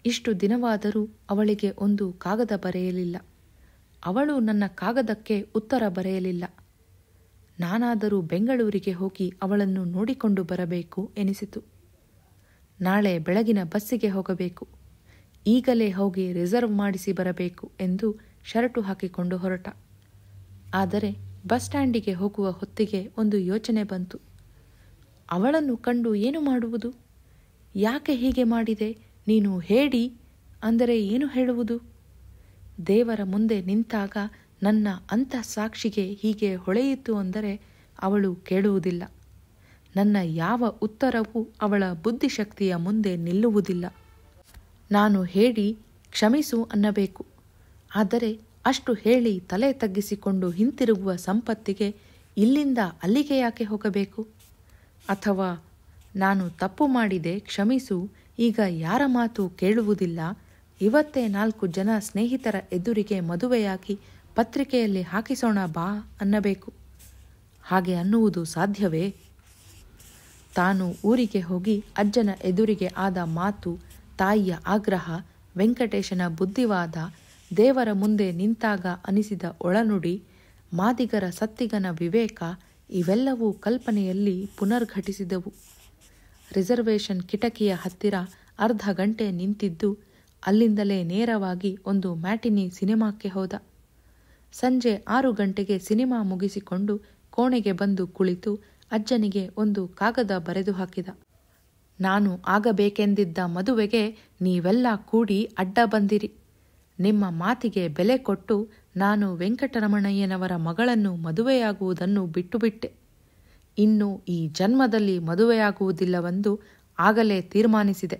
ಇಷ್ಟು ದಿನವಾದರೂ ಅವಳಿಗೆ ಒಂದು ಕಾಗದ ಬರೆಯಲಿಲ್ಲ. ಅವಳು ನನ್ನ ಕಾಗದಕ್ಕೆ ಉತ್ತರ ಬರೆಯಲಿಲ್ಲ. ನಾನಾದರೂ ಬೆಂಗಳೂರಿಗೆ ಹೋಗಿ ಅವಳನ್ನು ನೋಡಿಕೊಂಡು ಬರಬೇಕು ಎನಿಸಿತು. ನಾಳೆ ಬೆಳಗಿನ ಬಸ್ಸಿಗೆ ಹೋಗಬೇಕು. ಈಗಲೇ ಹೋಗಿ ರಿಸರ್ವ್ ಮಾಡಿಸಿ ಬರಬೇಕು ಎಂದು ಶರ್ಟು ಹಾಕಿಕೊಂಡು ಹೊರಟ. ಆದರೆ ಬಸ್ ಸ್ಟ್ಯಾಂಡಿಗೆ ಹೋಗುವ ಹೊತ್ತಿಗೆ ಒಂದು ಯೋಚನೆ ಬಂತು. ಅವಳನ್ನು ಕಂಡು ಏನು ಮಾಡುವುದು? ಯಾಕೆ ಹೀಗೆ ಮಾಡಿದೆ, ನೀನು ಹೇಳಿ ಅಂದರೆ ಏನು ಹೇಳುವುದು? ದೇವರ ಮುಂದೆ ನಿಂತಾಗ ನನ್ನ ಅಂತಃಸಾಕ್ಷಿಗೆ ಹೀಗೆ ಹೊಳೆಯಿತು ಅಂದರೆ ಅವಳು ಕೇಳುವುದಿಲ್ಲ. ನನ್ನ ಯಾವ ಉತ್ತರವೂ ಅವಳ ಬುದ್ಧಿಶಕ್ತಿಯ ಮುಂದೆ ನಿಲ್ಲುವುದಿಲ್ಲ. ನಾನು ಹೇಳಿ ಕ್ಷಮಿಸು ಅನ್ನಬೇಕು. ಆದರೆ ಅಷ್ಟು ಹೇಳಿ ತಲೆ ತಗ್ಗಿಸಿಕೊಂಡು ಹಿಂತಿರುಗುವ ಸಂಪತ್ತಿಗೆ ಇಲ್ಲಿಂದ ಅಲ್ಲಿಗೆ ಯಾಕೆ ಹೋಗಬೇಕು? ಅಥವಾ ನಾನು ತಪ್ಪು ಮಾಡಿದೆ, ಕ್ಷಮಿಸು, ಈಗ ಯಾರ ಮಾತು ಕೇಳುವುದಿಲ್ಲ, ಇವತ್ತೇ 4 ಜನ ಸ್ನೇಹಿತರ ಎದುರಿಗೆ ಮದುವೆಯಾಗಿ ಪತ್ರಿಕೆಯಲ್ಲಿ ಹಾಕಿಸೋಣ ಬಾ ಅನ್ನಬೇಕು. ಹಾಗೆ ಅನ್ನುವುದು ಸಾಧ್ಯವೇ? ತಾನು ಊರಿಗೆ ಹೋಗಿ ಅಜ್ಜನ ಎದುರಿಗೆ ಆದ ಮಾತು, ತಾಯಿಯ ಆಗ್ರಹ, ವೆಂಕಟೇಶನ ಬುದ್ಧಿವಾದ, ದೇವರ ಮುಂದೆ ನಿಂತಾಗ ಅನಿಸಿದ ಒಳನುಡಿ, ಮಾದಿಗರ ಸತ್ತಿಗನ ವಿವೇಕ ಇವೆಲ್ಲವೂ ಕಲ್ಪನೆಯಲ್ಲಿ ಪುನರ್ಘಟಿಸಿದವು. ರಿಸರ್ವೇಷನ್ ಕಿಟಕಿಯ ಹತ್ತಿರ ಅರ್ಧ ಗಂಟೆ ನಿಂತಿದ್ದು ಅಲ್ಲಿಂದಲೇ ನೇರವಾಗಿ ಒಂದು ಮ್ಯಾಟಿನಿ ಸಿನಿಮಾಕ್ಕೆ ಹೋದ. ಸಂಜೆ 6 ಗಂಟೆಗೆ ಸಿನಿಮಾ ಮುಗಿಸಿಕೊಂಡು ಕೋಣೆಗೆ ಬಂದು ಕುಳಿತು ಅಜ್ಜನಿಗೆ ಒಂದು ಕಾಗದ ಬರೆದು ಹಾಕಿದ. ನಾನು ಆಗಬೇಕೆಂದಿದ್ದ ಮದುವೆಗೆ ನೀವೆಲ್ಲ ಕೂಡಿ ಅಡ್ಡ ಬಂದಿರಿ. ನಿಮ್ಮ ಮಾತಿಗೆ ಬೆಲೆ ಕೊಟ್ಟು ನಾನು ವೆಂಕಟರಮಣಯ್ಯನವರ ಮಗಳನ್ನು ಮದುವೆಯಾಗುವುದನ್ನು ಬಿಟ್ಟುಬಿಟ್ಟೆ. ಇನ್ನು ಈ ಜನ್ಮದಲ್ಲಿ ಮದುವೆಯಾಗುವುದಿಲ್ಲವೆಂದು ಆಗಲೇ ತೀರ್ಮಾನಿಸಿದೆ.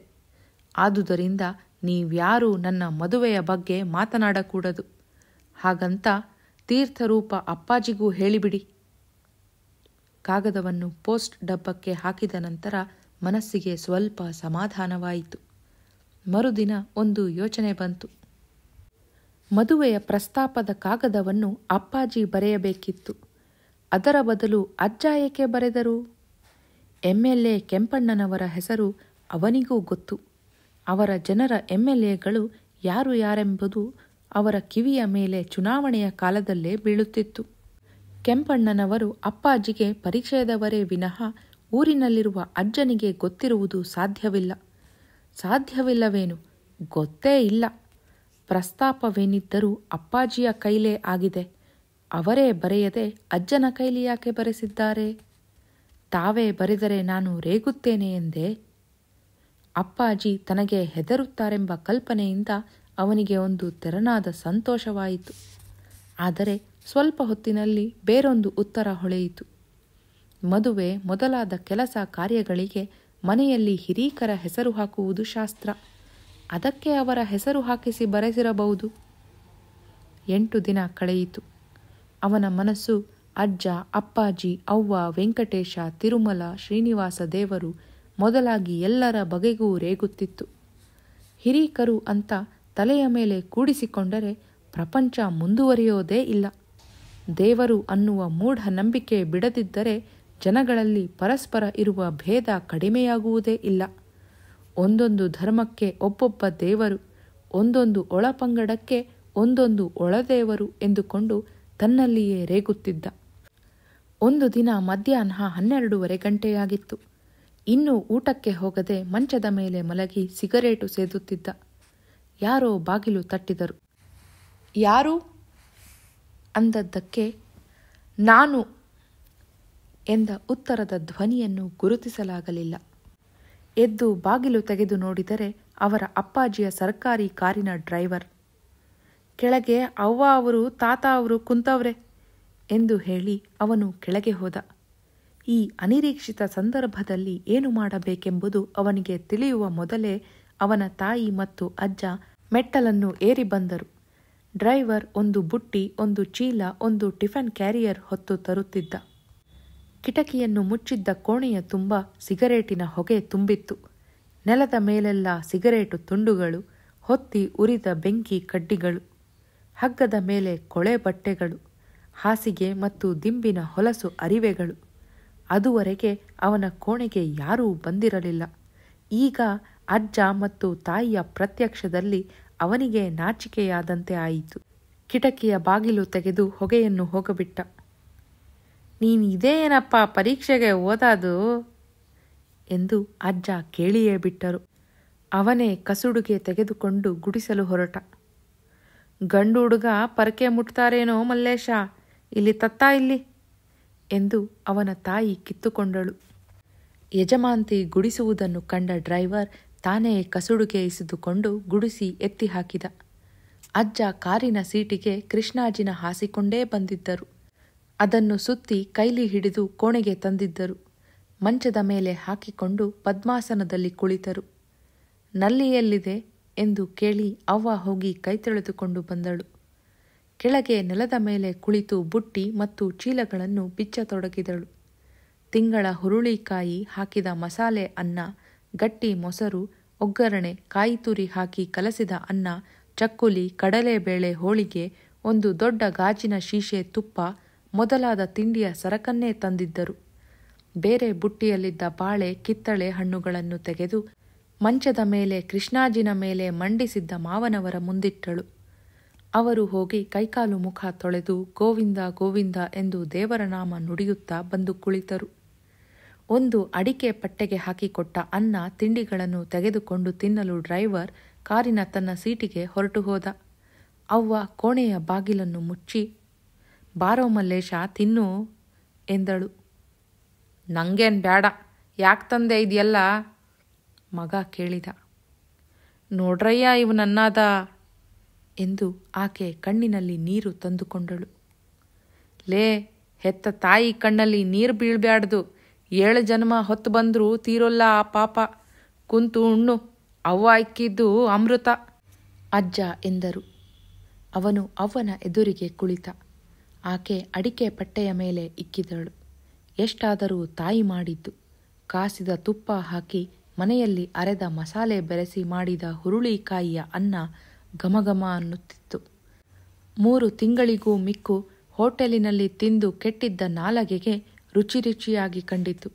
ಆದುದರಿಂದ ನೀವ್ಯಾರೂ ನನ್ನ ಮದುವೆಯ ಬಗ್ಗೆ ಮಾತನಾಡಕೂಡದು. ಹಾಗಂತ ತೀರ್ಥರೂಪ ಅಪ್ಪಾಜಿಗೂ ಹೇಳಿಬಿಡಿ. ಕಾಗದವನ್ನು ಪೋಸ್ಟ್ ಡಬ್ಬಕ್ಕೆ ಹಾಕಿದ ನಂತರ ಮನಸ್ಸಿಗೆ ಸ್ವಲ್ಪ ಸಮಾಧಾನವಾಯಿತು. ಮರುದಿನ ಒಂದು ಯೋಚನೆ ಬಂತು. ಮದುವೆಯ ಪ್ರಸ್ತಾಪದ ಕಾಗದವನ್ನು ಅಪ್ಪಾಜಿ ಬರೆಯಬೇಕಿತ್ತು. ಅದರ ಬದಲು ಅಜ್ಜ ಏಕೆ ಬರೆದರು? MLA ಕೆಂಪಣ್ಣನವರ ಹೆಸರು ಅವನಿಗೂ ಗೊತ್ತು. ಅವರ ಜನರ MLAಗಳು ಯಾರು ಯಾರೆಂಬುದು ಅವರ ಕಿವಿಯ ಮೇಲೆ ಚುನಾವಣೆಯ ಕಾಲದಲ್ಲೇ ಬೀಳುತ್ತಿತ್ತು. ಕೆಂಪಣ್ಣನವರು ಅಪ್ಪಾಜಿಗೆ ಪರಿಚಯದವರೇ ವಿನಃ ಊರಿನಲ್ಲಿರುವ ಅಜ್ಜನಿಗೆ ಗೊತ್ತಿರುವುದು ಸಾಧ್ಯವಿಲ್ಲ. ಸಾಧ್ಯವಿಲ್ಲವೇನು, ಗೊತ್ತೇ ಇಲ್ಲ. ಪ್ರಸ್ತಾಪವೇನಿದ್ದರೂ ಅಪ್ಪಾಜಿಯ ಕೈಲೇ ಆಗಿದೆ. ಅವರೇ ಬರೆಯದೆ ಅಜ್ಜನ ಕೈಲಿ ಯಾಕೆ ಬರೆಸಿದ್ದಾರೆ? ತಾವೇ ಬರೆದರೆ ನಾನು ರೇಗುತ್ತೇನೆ ಎಂದೇ? ಅಪ್ಪಾಜಿ ತನಗೆ ಹೆದರುತ್ತಾರೆಂಬ ಕಲ್ಪನೆಯಿಂದ ಅವನಿಗೆ ಒಂದು ತೆರನಾದ ಸಂತೋಷವಾಯಿತು. ಆದರೆ ಸ್ವಲ್ಪ ಹೊತ್ತಿನಲ್ಲಿ ಬೇರೊಂದು ಉತ್ತರ ಹೊಳೆಯಿತು. ಮದುವೆ ಮೊದಲಾದ ಕೆಲಸ ಕಾರ್ಯಗಳಿಗೆ ಮನೆಯಲ್ಲಿ ಹಿರೀಕರ ಹೆಸರು ಹಾಕುವುದು ಶಾಸ್ತ್ರ. ಅದಕ್ಕೆ ಅವರ ಹೆಸರು ಹಾಕಿಸಿ ಬರೆಸಿರಬಹುದು. 8 ದಿನ ಕಳೆಯಿತು. ಅವನ ಮನಸ್ಸು ಅಜ್ಜ, ಅಪ್ಪಾಜಿ, ಅವ್ವ, ವೆಂಕಟೇಶ, ತಿರುಮಲ, ಶ್ರೀನಿವಾಸ ದೇವರು ಮೊದಲಾಗಿ ಎಲ್ಲರ ಬಗೆಗೂ ರೇಗುತ್ತಿತ್ತು. ಹಿರೀಕರು ಅಂತ ತಲೆಯ ಮೇಲೆ ಕೂಡಿಸಿಕೊಂಡರೆ ಪ್ರಪಂಚ ಮುಂದುವರಿಯೋದೇ ಇಲ್ಲ. ದೇವರು ಅನ್ನುವ ಮೂಢ ನಂಬಿಕೆ ಬಿಡದಿದ್ದರೆ ಜನಗಳಲ್ಲಿ ಪರಸ್ಪರ ಇರುವ ಭೇದ ಕಡಿಮೆಯಾಗುವುದೇ ಇಲ್ಲ. ಒಂದೊಂದು ಧರ್ಮಕ್ಕೆ ಒಬ್ಬೊಬ್ಬ ದೇವರು, ಒಂದೊಂದು ಒಳಪಂಗಡಕ್ಕೆ ಒಂದೊಂದು ಒಳದೇವರು ಎಂದುಕೊಂಡು ತನ್ನಲ್ಲಿಯೇ ರೇಗುತ್ತಿದ್ದ. ಒಂದು ದಿನ ಮಧ್ಯಾಹ್ನ 12:15 ಗಂಟೆಯಾಗಿತ್ತು. ಇನ್ನೂ ಊಟಕ್ಕೆ ಹೋಗದೆ ಮಂಚದ ಮೇಲೆ ಮಲಗಿ ಸಿಗರೇಟು ಸೇದುತ್ತಿದ್ದ. ಯಾರೋ ಬಾಗಿಲು ತಟ್ಟಿದರು. ಯಾರು ಅಂದದ್ದಕ್ಕೆ ನಾನು ಎಂದ ಉತ್ತರದ ಧ್ವನಿಯನ್ನು ಗುರುತಿಸಲಾಗಲಿಲ್ಲ. ಎದ್ದು ಬಾಗಿಲು ತೆಗೆದು ನೋಡಿದರೆ ಅವರ ಅಪ್ಪಾಜಿಯ ಸರ್ಕಾರಿ ಕಾರಿನ ಡ್ರೈವರ್. ಕೆಳಗೆ ಅವ್ವ ಅವರು, ತಾತ ಅವರು ಕುಂತವ್ರೆ ಎಂದು ಹೇಳಿ ಅವನು ಕೆಳಗೆ ಹೋದ. ಈ ಅನಿರೀಕ್ಷಿತ ಸಂದರ್ಭದಲ್ಲಿ ಏನು ಮಾಡಬೇಕೆಂಬುದು ಅವನಿಗೆ ತಿಳಿಯುವ ಮೊದಲೇ ಅವನ ತಾಯಿ ಮತ್ತು ಅಜ್ಜ ಮೆಟ್ಟಲನ್ನು ಏರಿ ಬಂದರು. ಡ್ರೈವರ್ ಒಂದು ಬುಟ್ಟಿ, ಒಂದು ಚೀಲ, ಒಂದು ಟಿಫನ್ ಕ್ಯಾರಿಯರ್ ಹೊತ್ತು ತರುತ್ತಿದ್ದ. ಕಿಟಕಿಯನ್ನು ಮುಚ್ಚಿದ್ದ ಕೋಣೆಯ ತುಂಬ ಸಿಗರೇಟಿನ ಹೊಗೆ ತುಂಬಿತ್ತು. ನೆಲದ ಮೇಲೆಲ್ಲ ಸಿಗರೇಟು ತುಂಡುಗಳು, ಹೊತ್ತಿ ಉರಿದ ಬೆಂಕಿ ಕಡ್ಡಿಗಳು, ಹಗ್ಗದ ಮೇಲೆ ಕೊಳೆ ಬಟ್ಟೆಗಳು, ಹಾಸಿಗೆ ಮತ್ತು ದಿಂಬಿನ ಹೊಲಸು ಅರಿವೆಗಳು. ಅದುವರೆಗೆ ಅವನ ಕೋಣೆಗೆ ಯಾರೂ ಬಂದಿರಲಿಲ್ಲ. ಈಗ ಅಜ್ಜ ಮತ್ತು ತಾಯಿಯ ಪ್ರತ್ಯಕ್ಷದಲ್ಲಿ ಅವನಿಗೆ ನಾಚಿಕೆಯಾದಂತೆ ಆಯಿತು. ಕಿಟಕಿಯ ಬಾಗಿಲು ತೆಗೆದು ಹೊಗೆಯನ್ನು ಹೋಗಬಿಟ್ಟ. ನೀನು ಇದೇನಪ್ಪ ಪರೀಕ್ಷೆಗೆ ಓದಾದು ಎಂದು ಅಜ್ಜ ಕೇಳಿಯೇ ಬಿಟ್ಟರು. ಅವನೇ ಕಸುಡುಗೆ ತೆಗೆದುಕೊಂಡು ಗುಡಿಸಲು ಹೊರಟ. ಗಂಡು ಹುಡುಗ ಪರಕೆ ಮುಟ್ತಾರೇನೋ ಮಲ್ಲೇಶ, ಇಲ್ಲಿ ತತ್ತಾ ಇಲ್ಲಿ ಎಂದು ಅವನ ತಾಯಿ ಕಿತ್ತುಕೊಂಡಳು. ಯಜಮಾಂತಿ ಗುಡಿಸುವುದನ್ನು ಕಂಡ ಡ್ರೈವರ್ ತಾನೇ ಕಸುಡುಗೆ ಇಸಿದುಕೊಂಡು ಗುಡಿಸಿ ಎತ್ತಿ ಹಾಕಿದ. ಅಜ್ಜ ಕಾರಿನ ಸೀಟಿಗೆ ಕೃಷ್ಣಾಜಿನ ಹಾಸಿಕೊಂಡೇ ಬಂದಿದ್ದರು. ಅದನ್ನು ಸುತ್ತಿ ಕೈಲಿ ಹಿಡಿದು ಕೋಣೆಗೆ ತಂದಿದ್ದರು. ಮಂಚದ ಮೇಲೆ ಹಾಕಿಕೊಂಡು ಪದ್ಮಾಸನದಲ್ಲಿ ಕುಳಿತರು. ನಲ್ಲಿಯೆಲ್ಲಿದೆ ಎಂದು ಕೇಳಿ ಅವ್ವ ಹೋಗಿ ಕೈ ತೊಳೆದುಕೊಂಡು ಬಂದಳು. ಕೆಳಗೆ ನೆಲದ ಮೇಲೆ ಕುಳಿತು ಬುಟ್ಟಿ ಮತ್ತು ಚೀಲಗಳನ್ನು ಬಿಚ್ಚತೊಡಗಿದಳು. ತಿಂಗಳ ಹುರುಳಿಕಾಯಿ ಹಾಕಿದ ಮಸಾಲೆ ಅನ್ನ, ಗಟ್ಟಿ ಮೊಸರು, ಒಗ್ಗರಣೆ, ಕಾಯಿ ತುರಿ ಹಾಕಿ ಕಲಸಿದ ಅನ್ನ, ಚಕ್ಕುಲಿ, ಕಡಲೆಬೇಳೆ ಹೋಳಿಗೆ, ಒಂದು ದೊಡ್ಡ ಗಾಜಿನ ಶೀಶೆ ತುಪ್ಪ ಮೊದಲಾದ ತಿಂಡಿಯ ಸರಕನ್ನೇ ತಂದಿದ್ದರು. ಬೇರೆ ಬುಟ್ಟಿಯಲ್ಲಿದ್ದ ಬಾಳೆ, ಕಿತ್ತಳೆ ಹಣ್ಣುಗಳನ್ನು ತೆಗೆದು ಮಂಚದ ಮೇಲೆ ಕೃಷ್ಣಾಜಿನ ಮೇಲೆ ಮಂಡಿಸಿದ್ದ ಮಾವನವರ ಮುಂದಿಟ್ಟಳು. ಅವರು ಹೋಗಿ ಕೈಕಾಲು ಮುಖ ತೊಳೆದು ಗೋವಿಂದ ಗೋವಿಂದ ಎಂದು ದೇವರ ನಾಮ ನುಡಿಯುತ್ತಾ ಬಂದು ಕುಳಿತರು. ಒಂದು ಅಡಿಕೆ ಪಟ್ಟೆಗೆ ಹಾಕಿಕೊಟ್ಟ ಅನ್ನ ತಿಂಡಿಗಳನ್ನು ತೆಗೆದುಕೊಂಡು ತಿನ್ನಲು ಡ್ರೈವರ್ ಕಾರಿನ ತನ್ನ ಸೀಟಿಗೆ ಹೊರಟು ಹೋದ. ಅವ್ವ ಕೋಣೆಯ ಬಾಗಿಲನ್ನು ಮುಚ್ಚಿ, ಬಾರೋ ಮಲ್ಲೇಶ ತಿನ್ನು ಎಂದಳು. ನಂಗೇನು ಬೇಡ, ಯಾಕೆ ತಂದೆ ಇದೆಯಲ್ಲ? ಮಗ ಕೇಳಿದ. ನೋಡ್ರಯ್ಯ ಇವನನ್ನಾದ ಎಂದು ಆಕೆ ಕಣ್ಣಿನಲ್ಲಿ ನೀರು ತಂದುಕೊಂಡಳು. ಲೇ, ಹೆತ್ತ ತಾಯಿ ಕಣ್ಣಲ್ಲಿ ನೀರು ಬೀಳ್ಬ್ಯಾಡ್ದು. 7 ಜನ್ಮ ಹೊತ್ತು ಬಂದರೂ ತೀರೋಲ್ಲ ಆ ಪಾಪ. ಕುಂತು ಉಣ್ಣು, ಅವ್ವ ಇಕ್ಕಿದ್ದು ಅಮೃತ ಅಜ್ಜ ಎಂದರು. ಅವನು ಅವ್ವನ ಎದುರಿಗೆ ಕುಳಿತ. ಆಕೆ ಅಡಿಕೆ ಪಟ್ಟೆಯ ಮೇಲೆ ಇಕ್ಕಿದಳು. ಎಷ್ಟಾದರೂ ತಾಯಿ ಮಾಡಿದ್ದು. ಕಾಸಿದ ತುಪ್ಪ ಹಾಕಿ ಮನೆಯಲ್ಲಿ ಅರೆದ ಮಸಾಲೆ ಬೆರೆಸಿ ಮಾಡಿದ ಹುರುಳಿಕಾಯಿಯ ಅನ್ನ ಘಮಘಮ ಅನ್ನುತ್ತಿತ್ತು. 3 ತಿಂಗಳಿಗೂ ಮಿಕ್ಕು ಹೋಟೆಲಿನಲ್ಲಿ ತಿಂದು ಕೆಟ್ಟಿದ್ದ ನಾಲಗೆಗೆ ರುಚಿ ರುಚಿಯಾಗಿ ಕಂಡಿತು.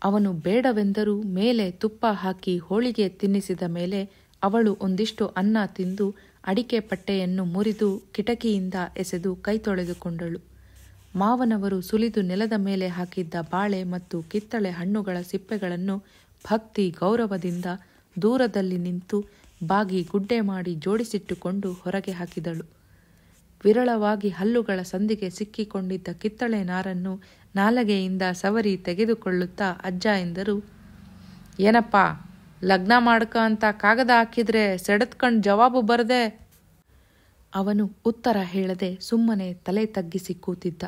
ಅವನು ಬೇಡವೆಂದರೂ ಮೇಲೆ ತುಪ್ಪ ಹಾಕಿ ಹೋಳಿಗೆ ತಿನ್ನಿಸಿದ ಮೇಲೆ ಅವಳು ಒಂದಿಷ್ಟು ಅನ್ನ ತಿಂದು ಅಡಿಕೆ ಪಟ್ಟೆಯನ್ನು ಮುರಿದು ಕಿಟಕಿಯಿಂದ ಎಸೆದು ಕೈ ತೊಳೆದುಕೊಂಡಳು. ಮಾವನವರು ಸುಲಿದು ನೆಲದ ಮೇಲೆ ಹಾಕಿದ್ದ ಬಾಳೆ ಮತ್ತು ಕಿತ್ತಳೆ ಹಣ್ಣುಗಳ ಸಿಪ್ಪೆಗಳನ್ನು ಭಕ್ತಿ ಗೌರವದಿಂದ ದೂರದಲ್ಲಿ ನಿಂತು ಬಾಗಿ ಗುಡ್ಡೆ ಮಾಡಿ ಜೋಡಿಸಿಟ್ಟುಕೊಂಡು ಹೊರಗೆ ಹಾಕಿದಳು. ವಿರಳವಾಗಿ ಹಲ್ಲುಗಳ ಸಂದಿಗೆ ಸಿಕ್ಕಿಕೊಂಡಿದ್ದ ಕಿತ್ತಳೆ ನಾರನ್ನು ನಾಲಗೆಯಿಂದ ಸವರಿ ತೆಗೆದುಕೊಳ್ಳುತ್ತಾ ಅಜ್ಜ ಎಂದರು. ಏನಪ್ಪ, ಲಗ್ನ ಮಾಡ್ಕ ಅಂತ ಕಾಗದ ಹಾಕಿದ್ರೆ ಸೆಡೆತ್ಕಂಡು ಜವಾಬು ಬರದೆ? ಅವನು ಉತ್ತರ ಹೇಳದೆ ಸುಮ್ಮನೆ ತಲೆ ತಗ್ಗಿಸಿ ಕೂತಿದ್ದ.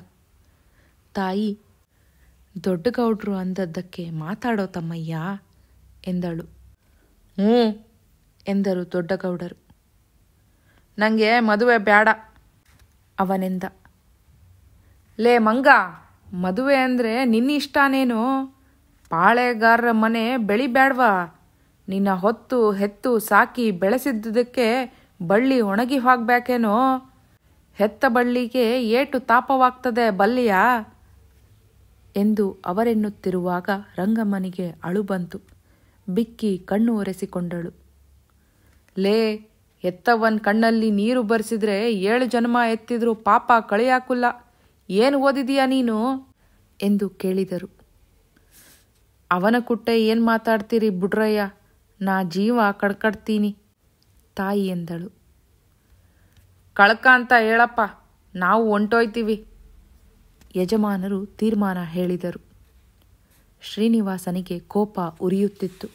ತಾಯಿ, ದೊಡ್ಡಗೌಡ್ರು ಅಂದದ್ದಕ್ಕೆ ಮಾತಾಡೋ ತಮ್ಮಯ್ಯ ಎಂದಳು. ಹ್ಞೂ ಎಂದರು ದೊಡ್ಡಗೌಡರು. ನನಗೆ ಮದುವೆ ಬೇಡ ಅವನೆಂದ. ಲೇ ಮಂಗ, ಮದುವೆ ಅಂದರೆ ನಿನ್ನಿಷ್ಟಾನೇನು? ಪಾಳೆಗಾರರ ಮನೆ ಬೆಳಿಬ್ಯಾಡ್ವಾ? ನಿನ್ನ ಹೊತ್ತು ಹೆತ್ತು ಸಾಕಿ ಬೆಳೆಸಿದ್ದಕ್ಕೆ ಬಳ್ಳಿ ಒಣಗಿ ಹೋಗ್ಬೇಕೇನೋ? ಹೆತ್ತ ಬಳ್ಳಿಗೆ ಏಟು ತಾಪವಾಗ್ತದೆ ಬಲ್ಲಿಯ ಎಂದು ಅವರೆನ್ನುತ್ತಿರುವಾಗ ರಂಗಮ್ಮನಿಗೆ ಅಳು ಬಂತು. ಬಿಕ್ಕಿ ಕಣ್ಣು ಒರೆಸಿಕೊಂಡಳು. ಲೇ, ಹೆತ್ತವನ್ ಕಣ್ಣಲ್ಲಿ ನೀರು ಬರೆಸಿದ್ರೆ 7 ಜನ್ಮ ಎತ್ತಿದ್ರು ಪಾಪ ಕಳೆಯಾಕುಲ್ಲ. ಏನು ಓದಿದೀಯ ನೀನು ಎಂದು ಕೇಳಿದರು. ಅವನ ಕುಟ್ಟೆ ಏನು ಮಾತಾಡ್ತೀರಿ ಬುಡ್ರಯ್ಯ, ನಾ ಜೀವ ಕಡ್ಕಡ್ತೀನಿ ತಾಯಿ ಎಂದಳು. ಕಳ್ಕ ಅಂತ ಹೇಳಪ್ಪ, ನಾವು ಹೊಂಟೋಯ್ತೀವಿ ಯಜಮಾನರು ತೀರ್ಮಾನ ಹೇಳಿದರು. ಶ್ರೀನಿವಾಸನಿಗೆ ಕೋಪ ಉರಿಯುತ್ತಿತ್ತು.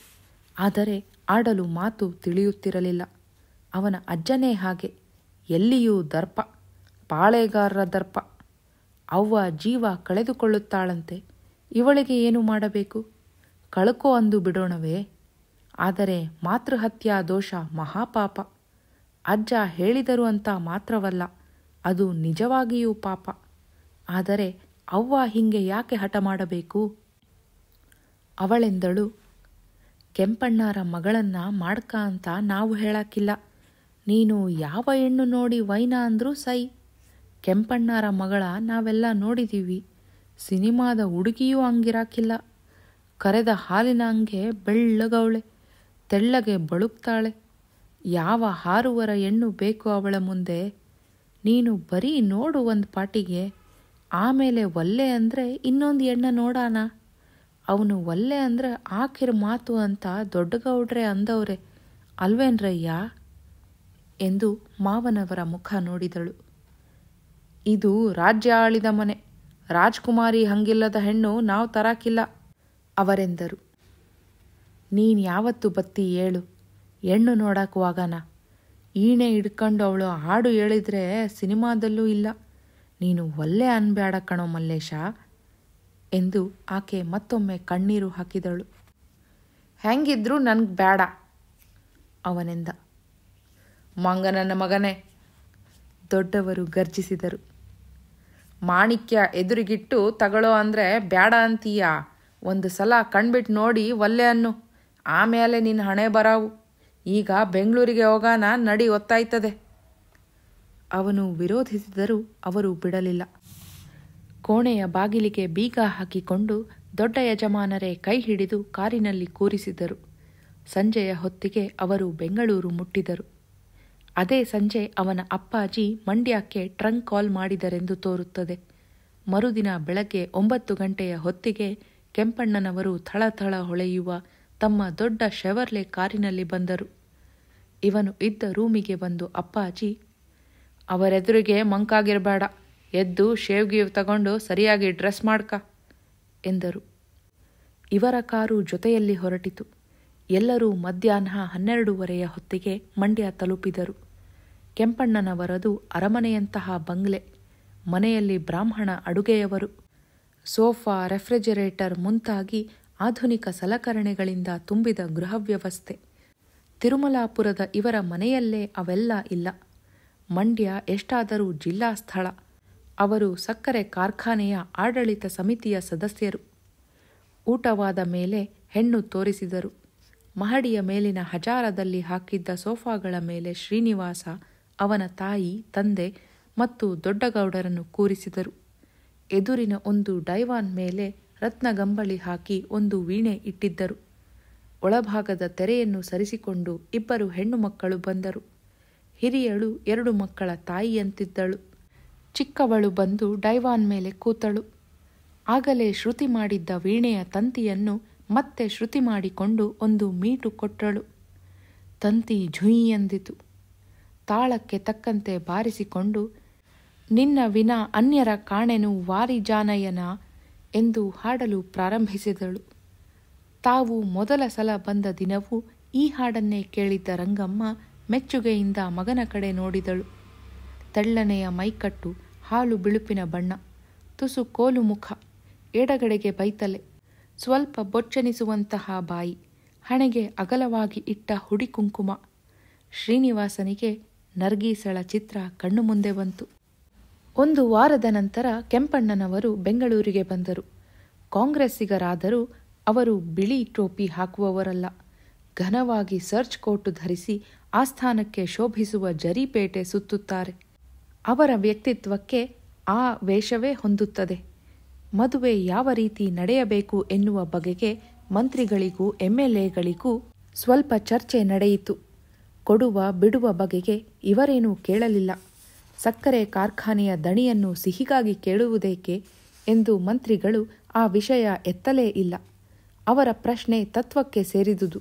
ಆದರೆ ಆಡಲು ಮಾತು ತಿಳಿಯುತ್ತಿರಲಿಲ್ಲ. ಅವನ ಅಜ್ಜನೇ ಹಾಗೆ, ಎಲ್ಲಿಯೂ ದರ್ಪ, ಪಾಳೆಗಾರರ ದರ್ಪ. ಅವ್ವ ಜೀವ ಕಳೆದುಕೊಳ್ಳುತ್ತಾಳಂತೆ, ಇವಳಿಗೆ ಏನು ಮಾಡಬೇಕು? ಕಳ್ಕೋ ಅಂದು ಬಿಡೋಣವೇ? ಆದರೆ ಮಾತೃಹತ್ಯಾ ದೋಷ ಮಹಾಪಾಪ. ಅಜ್ಜ ಹೇಳಿದರು ಅಂತ ಮಾತ್ರವಲ್ಲ, ಅದು ನಿಜವಾಗಿಯೂ ಪಾಪ. ಆದರೆ ಅವ್ವ ಹೀಗೆ ಯಾಕೆ ಹಠ ಮಾಡಬೇಕು? ಅವಳೆಂದಳು. ಕೆಂಪಣ್ಣಾರ ಮಗಳನ್ನ ಮಾಡ್ಕ ಅಂತ ನಾವು ಹೇಳಕ್ಕಿಲ್ಲ. ನೀನು ಯಾವ ಹೆಣ್ಣು ನೋಡಿ ವೈನ ಅಂದ್ರೂ ಸೈ. ಕೆಂಪಣ್ಣಾರ ಮಗಳ ನಾವೆಲ್ಲ ನೋಡಿದ್ದೀವಿ. ಸಿನಿಮಾದ ಹುಡುಗಿಯೂ ಹಂಗಿರಾಕಿಲ್ಲ. ಕರೆದ ಹಾಲಿನ ಹಂಗೆ ಬೆಳ್ಳಗವಳೆ, ತೆಳ್ಳಗೆ ಬಳುಕ್ತಾಳೆ. ಯಾವ ಹಾರುವರ ಹೆಣ್ಣು ಬೇಕು ಅವಳ ಮುಂದೆ? ನೀನು ಬರೀ ನೋಡು ಒಂದು ಪಾಟಿಗೆ, ಆಮೇಲೆ ಒಲ್ಲೆ ಅಂದರೆ ಇನ್ನೊಂದು ಹೆಣ್ಣ ನೋಡಾನ. ಅವನು ಒಲ್ಲೆ ಅಂದರೆ ಆಕಿರ ಮಾತು ಅಂತ ದೊಡ್ಡಗೌಡ್ರೆ ಅಂದವ್ರೆ ಅಲ್ವೇನ್ರಯ್ಯ ಎಂದು ಮಾವನವರ ಮುಖ ನೋಡಿದಳು. ಇದು ರಾಜ್ಯ ಆಳಿದ ಮನೆ. ರಾಜ್ಕುಮಾರಿ ಹಂಗಿಲ್ಲದ ಹೆಣ್ಣು ನಾವು ತರಾಕಿಲ್ಲ. ಅವರೆಂದರು. ನೀನು ಯಾವತ್ತು ಬತ್ತಿ ಹೇಳು, ಹೆಣ್ಣು ನೋಡಾಕುವಾಗನ. ಈಣೆ ಹಿಡ್ಕೊಂಡು ಅವಳು ಹಾಡು ಹೇಳಿದ್ರೆ ಸಿನಿಮಾದಲ್ಲೂ ಇಲ್ಲ. ನೀನು ಒಲ್ಲೆ ಅನ್ಬೇಡ ಕಣೋ ಮಲ್ಲೇಶ ಎಂದು ಆಕೆ ಮತ್ತೊಮ್ಮೆ ಕಣ್ಣೀರು ಹಾಕಿದಳು. ಹೆಂಗಿದ್ರೂ ನನಗೆ ಬೇಡ ಅವನೆಂದ. ಮಂಗನನ್ನ ಮಗನೇ, ದೊಡ್ಡವರು ಗರ್ಜಿಸಿದರು. ಮಾಣಿಕ್ಯ ಎದುರಿಗಿಟ್ಟು ತಗೊಳ್ಳೋ ಅಂದರೆ ಬೇಡ ಅಂತೀಯ. ಒಂದು ಸಲ ಕಣ್ಬಿಟ್ಟು ನೋಡಿ ಒಲ್ಲೆ ಅನ್ನು, ಆಮೇಲೆ ನಿನ್ನ ಹಣೆ ಬರಾವು. ಈಗ ಬೆಂಗಳೂರಿಗೆ ಹೋಗೋಣ ನಡಿ, ಒತ್ತಾಯ್ತದೆ. ಅವನು ವಿರೋಧಿಸಿದರೂ ಅವರು ಬಿಡಲಿಲ್ಲ. ಕೋಣೆಯ ಬಾಗಿಲಿಗೆ ಬೀಗ ಹಾಕಿಕೊಂಡು ದೊಡ್ಡ ಯಜಮಾನರೇ ಕೈ ಹಿಡಿದು ಕಾರಿನಲ್ಲಿ ಕೂರಿಸಿದರು. ಸಂಜೆಯ ಹೊತ್ತಿಗೆ ಅವರು ಬೆಂಗಳೂರು ಮುಟ್ಟಿದರು. ಅದೇ ಸಂಜೆ ಅವನ ಅಪ್ಪಾಜಿ ಮಂಡ್ಯಕ್ಕೆ ಟ್ರಂಕ್ ಕಾಲ್ ಮಾಡಿದರೆಂದು ತೋರುತ್ತದೆ. ಮರುದಿನ ಬೆಳಗ್ಗೆ 9 ಗಂಟೆಯ ಹೊತ್ತಿಗೆ ಕೆಂಪಣ್ಣನವರು ಥಳಥಳ ಹೊಳೆಯುವ ತಮ್ಮ ದೊಡ್ಡ ಶೆವರ್ಲೆ ಕಾರಿನಲ್ಲಿ ಬಂದರು. ಇವನು ಇದ್ದ ರೂಮಿಗೆ ಬಂದು ಅಪ್ಪಾಜಿ, ಅವರೆದುರಿಗೆ ಮಂಕಾಗಿರಬೇಡ, ಎದ್ದು ಶೇವ್ಗೀವ್ ತಗೊಂಡು ಸರಿಯಾಗಿ ಡ್ರೆಸ್ ಮಾಡ್ಕ ಎಂದರು. ಇವರ ಕಾರು ಜೊತೆಯಲ್ಲಿ ಹೊರಟಿತು. ಎಲ್ಲರೂ ಮಧ್ಯಾಹ್ನ 12:30 ಹೊತ್ತಿಗೆ ಮಂಡ್ಯ ತಲುಪಿದರು. ಕೆಂಪಣ್ಣನವರದು ಅರಮನೆಯಂತಹ ಬಂಗ್ಲೆ. ಮನೆಯಲ್ಲಿ ಬ್ರಾಹ್ಮಣ ಅಡುಗೆಯವರು. ಸೋಫಾ, ರೆಫ್ರಿಜರೇಟರ್ ಮುಂತಾಗಿ ಆಧುನಿಕ ಸಲಕರಣೆಗಳಿಂದ ತುಂಬಿದ ಗೃಹವ್ಯವಸ್ಥೆ. ತಿರುಮಲಾಪುರದ ಇವರ ಮನೆಯಲ್ಲೇ ಅವೆಲ್ಲ ಇಲ್ಲ. ಮಂಡ್ಯ ಎಷ್ಟಾದರೂ ಜಿಲ್ಲಾ ಸ್ಥಳ. ಅವರು ಸಕ್ಕರೆ ಕಾರ್ಖಾನೆಯ ಆಡಳಿತ ಸಮಿತಿಯ ಸದಸ್ಯರು. ಊಟವಾದ ಮೇಲೆ ಹೆಣ್ಣು ತೋರಿಸಿದರು. ಮಹಡಿಯ ಮೇಲಿನ ಹಜಾರದಲ್ಲಿ ಹಾಕಿದ್ದ ಸೋಫಾಗಳ ಮೇಲೆ ಶ್ರೀನಿವಾಸ, ಅವನ ತಾಯಿ, ತಂದೆ ಮತ್ತು ದೊಡ್ಡಗೌಡರನ್ನು ಕೂರಿಸಿದರು. ಎದುರಿನ ಒಂದು ಡೈವಾನ್ ಮೇಲೆ ರತ್ನಗಂಬಳಿ ಹಾಕಿ ಒಂದು ವೀಣೆ ಇಟ್ಟಿದ್ದರು. ಒಳಭಾಗದ ತೆರೆಯನ್ನು ಸರಿಸಿಕೊಂಡು 2 ಹೆಣ್ಣು ಮಕ್ಕಳು ಬಂದರು. ಹಿರಿಯಳು 2 ಮಕ್ಕಳ ತಾಯಿಯಂತಿದ್ದಳು. ಚಿಕ್ಕವಳು ಬಂದು ಡೈವಾನ್ ಮೇಲೆ ಕೂತಳು. ಆಗಲೇ ಶ್ರುತಿ ಮಾಡಿದ್ದ ವೀಣೆಯ ತಂತಿಯನ್ನು ಮತ್ತೆ ಶ್ರುತಿ ಮಾಡಿಕೊಂಡು ಒಂದು ಮೀಟು ಕೊಟ್ಟಳು. ತಂತಿ ಝುಯಿ ಎಂದಿತು. ತಾಳಕ್ಕೆ ತಕ್ಕಂತೆ ಬಾರಿಸಿಕೊಂಡು, ನಿನ್ನ ವಿನ ಅನ್ಯರ ಕಾಣೆನು ವಾರಿಜಾನಯನ ಎಂದು ಹಾಡಲು ಪ್ರಾರಂಭಿಸಿದಳು. ತಾವು ಮೊದಲ ಸಲ ಬಂದ ದಿನವೂ ಈ ಹಾಡನ್ನೇ ಕೇಳಿದ್ದ ರಂಗಮ್ಮ ಮೆಚ್ಚುಗೆಯಿಂದ ಮಗನ ಕಡೆ ನೋಡಿದಳು. ತೆಳ್ಳನೆಯ ಮೈಕಟ್ಟು, ಹಾಲು ಬಿಳುಪಿನ ಬಣ್ಣ, ತುಸು ಕೋಲು ಮುಖ, ಎಡಗಡೆಗೆ ಬೈತಲೆ, ಸ್ವಲ್ಪ ಬೊಚ್ಚನಿಸುವಂತಹ ಬಾಯಿ, ಹಣೆಗೆ ಅಗಲವಾಗಿ ಇಟ್ಟ ಹುಡಿ ಕುಂಕುಮ. ಶ್ರೀನಿವಾಸನಿಗೆ ನರ್ಗೀಸಳ ಚಿತ್ರ ಕಣ್ಣು ಮುಂದೆ ಬಂತು. 1 ವಾರದ ನಂತರ ಕೆಂಪಣ್ಣನವರು ಬೆಂಗಳೂರಿಗೆ ಬಂದರು. ಕಾಂಗ್ರೆಸ್ಸಿಗರಾದರೂ ಅವರು ಬಿಳಿ ಟೋಪಿ ಹಾಕುವವರಲ್ಲ. ಘನವಾಗಿ ಸರ್ಚ್ ಕೋಟು ಧರಿಸಿ ಆಸ್ಥಾನಕ್ಕೆ ಶೋಭಿಸುವ ಜರಿಪೇಟೆ ಸುತ್ತುತ್ತಾರೆ. ಅವರ ವ್ಯಕ್ತಿತ್ವಕ್ಕೆ ಆ ವೇಷವೇ ಹೊಂದುತ್ತದೆ. ಮದುವೆ ಯಾವ ರೀತಿ ನಡೆಯಬೇಕು ಎನ್ನುವ ಬಗೆಗೆ ಮಂತ್ರಿಗಳಿಗೂ MLAಗಳಿಗೂ ಸ್ವಲ್ಪ ಚರ್ಚೆ ನಡೆಯಿತು. ಕೊಡುವ ಬಿಡುವ ಬಗೆಗೆ ಇವರೇನೂ ಕೇಳಲಿಲ್ಲ. ಸಕ್ಕರೆ ಕಾರ್ಖಾನೆಯ ದಣಿಯನ್ನು ಸಿಹಿಗಾಗಿ ಕೇಳುವುದೇಕೆ ಎಂದು ಮಂತ್ರಿಗಳು ಆ ವಿಷಯ ಎತ್ತಲೇ ಇಲ್ಲ. ಅವರ ಪ್ರಶ್ನೆ ತತ್ವಕ್ಕೆ ಸೇರಿದುದು.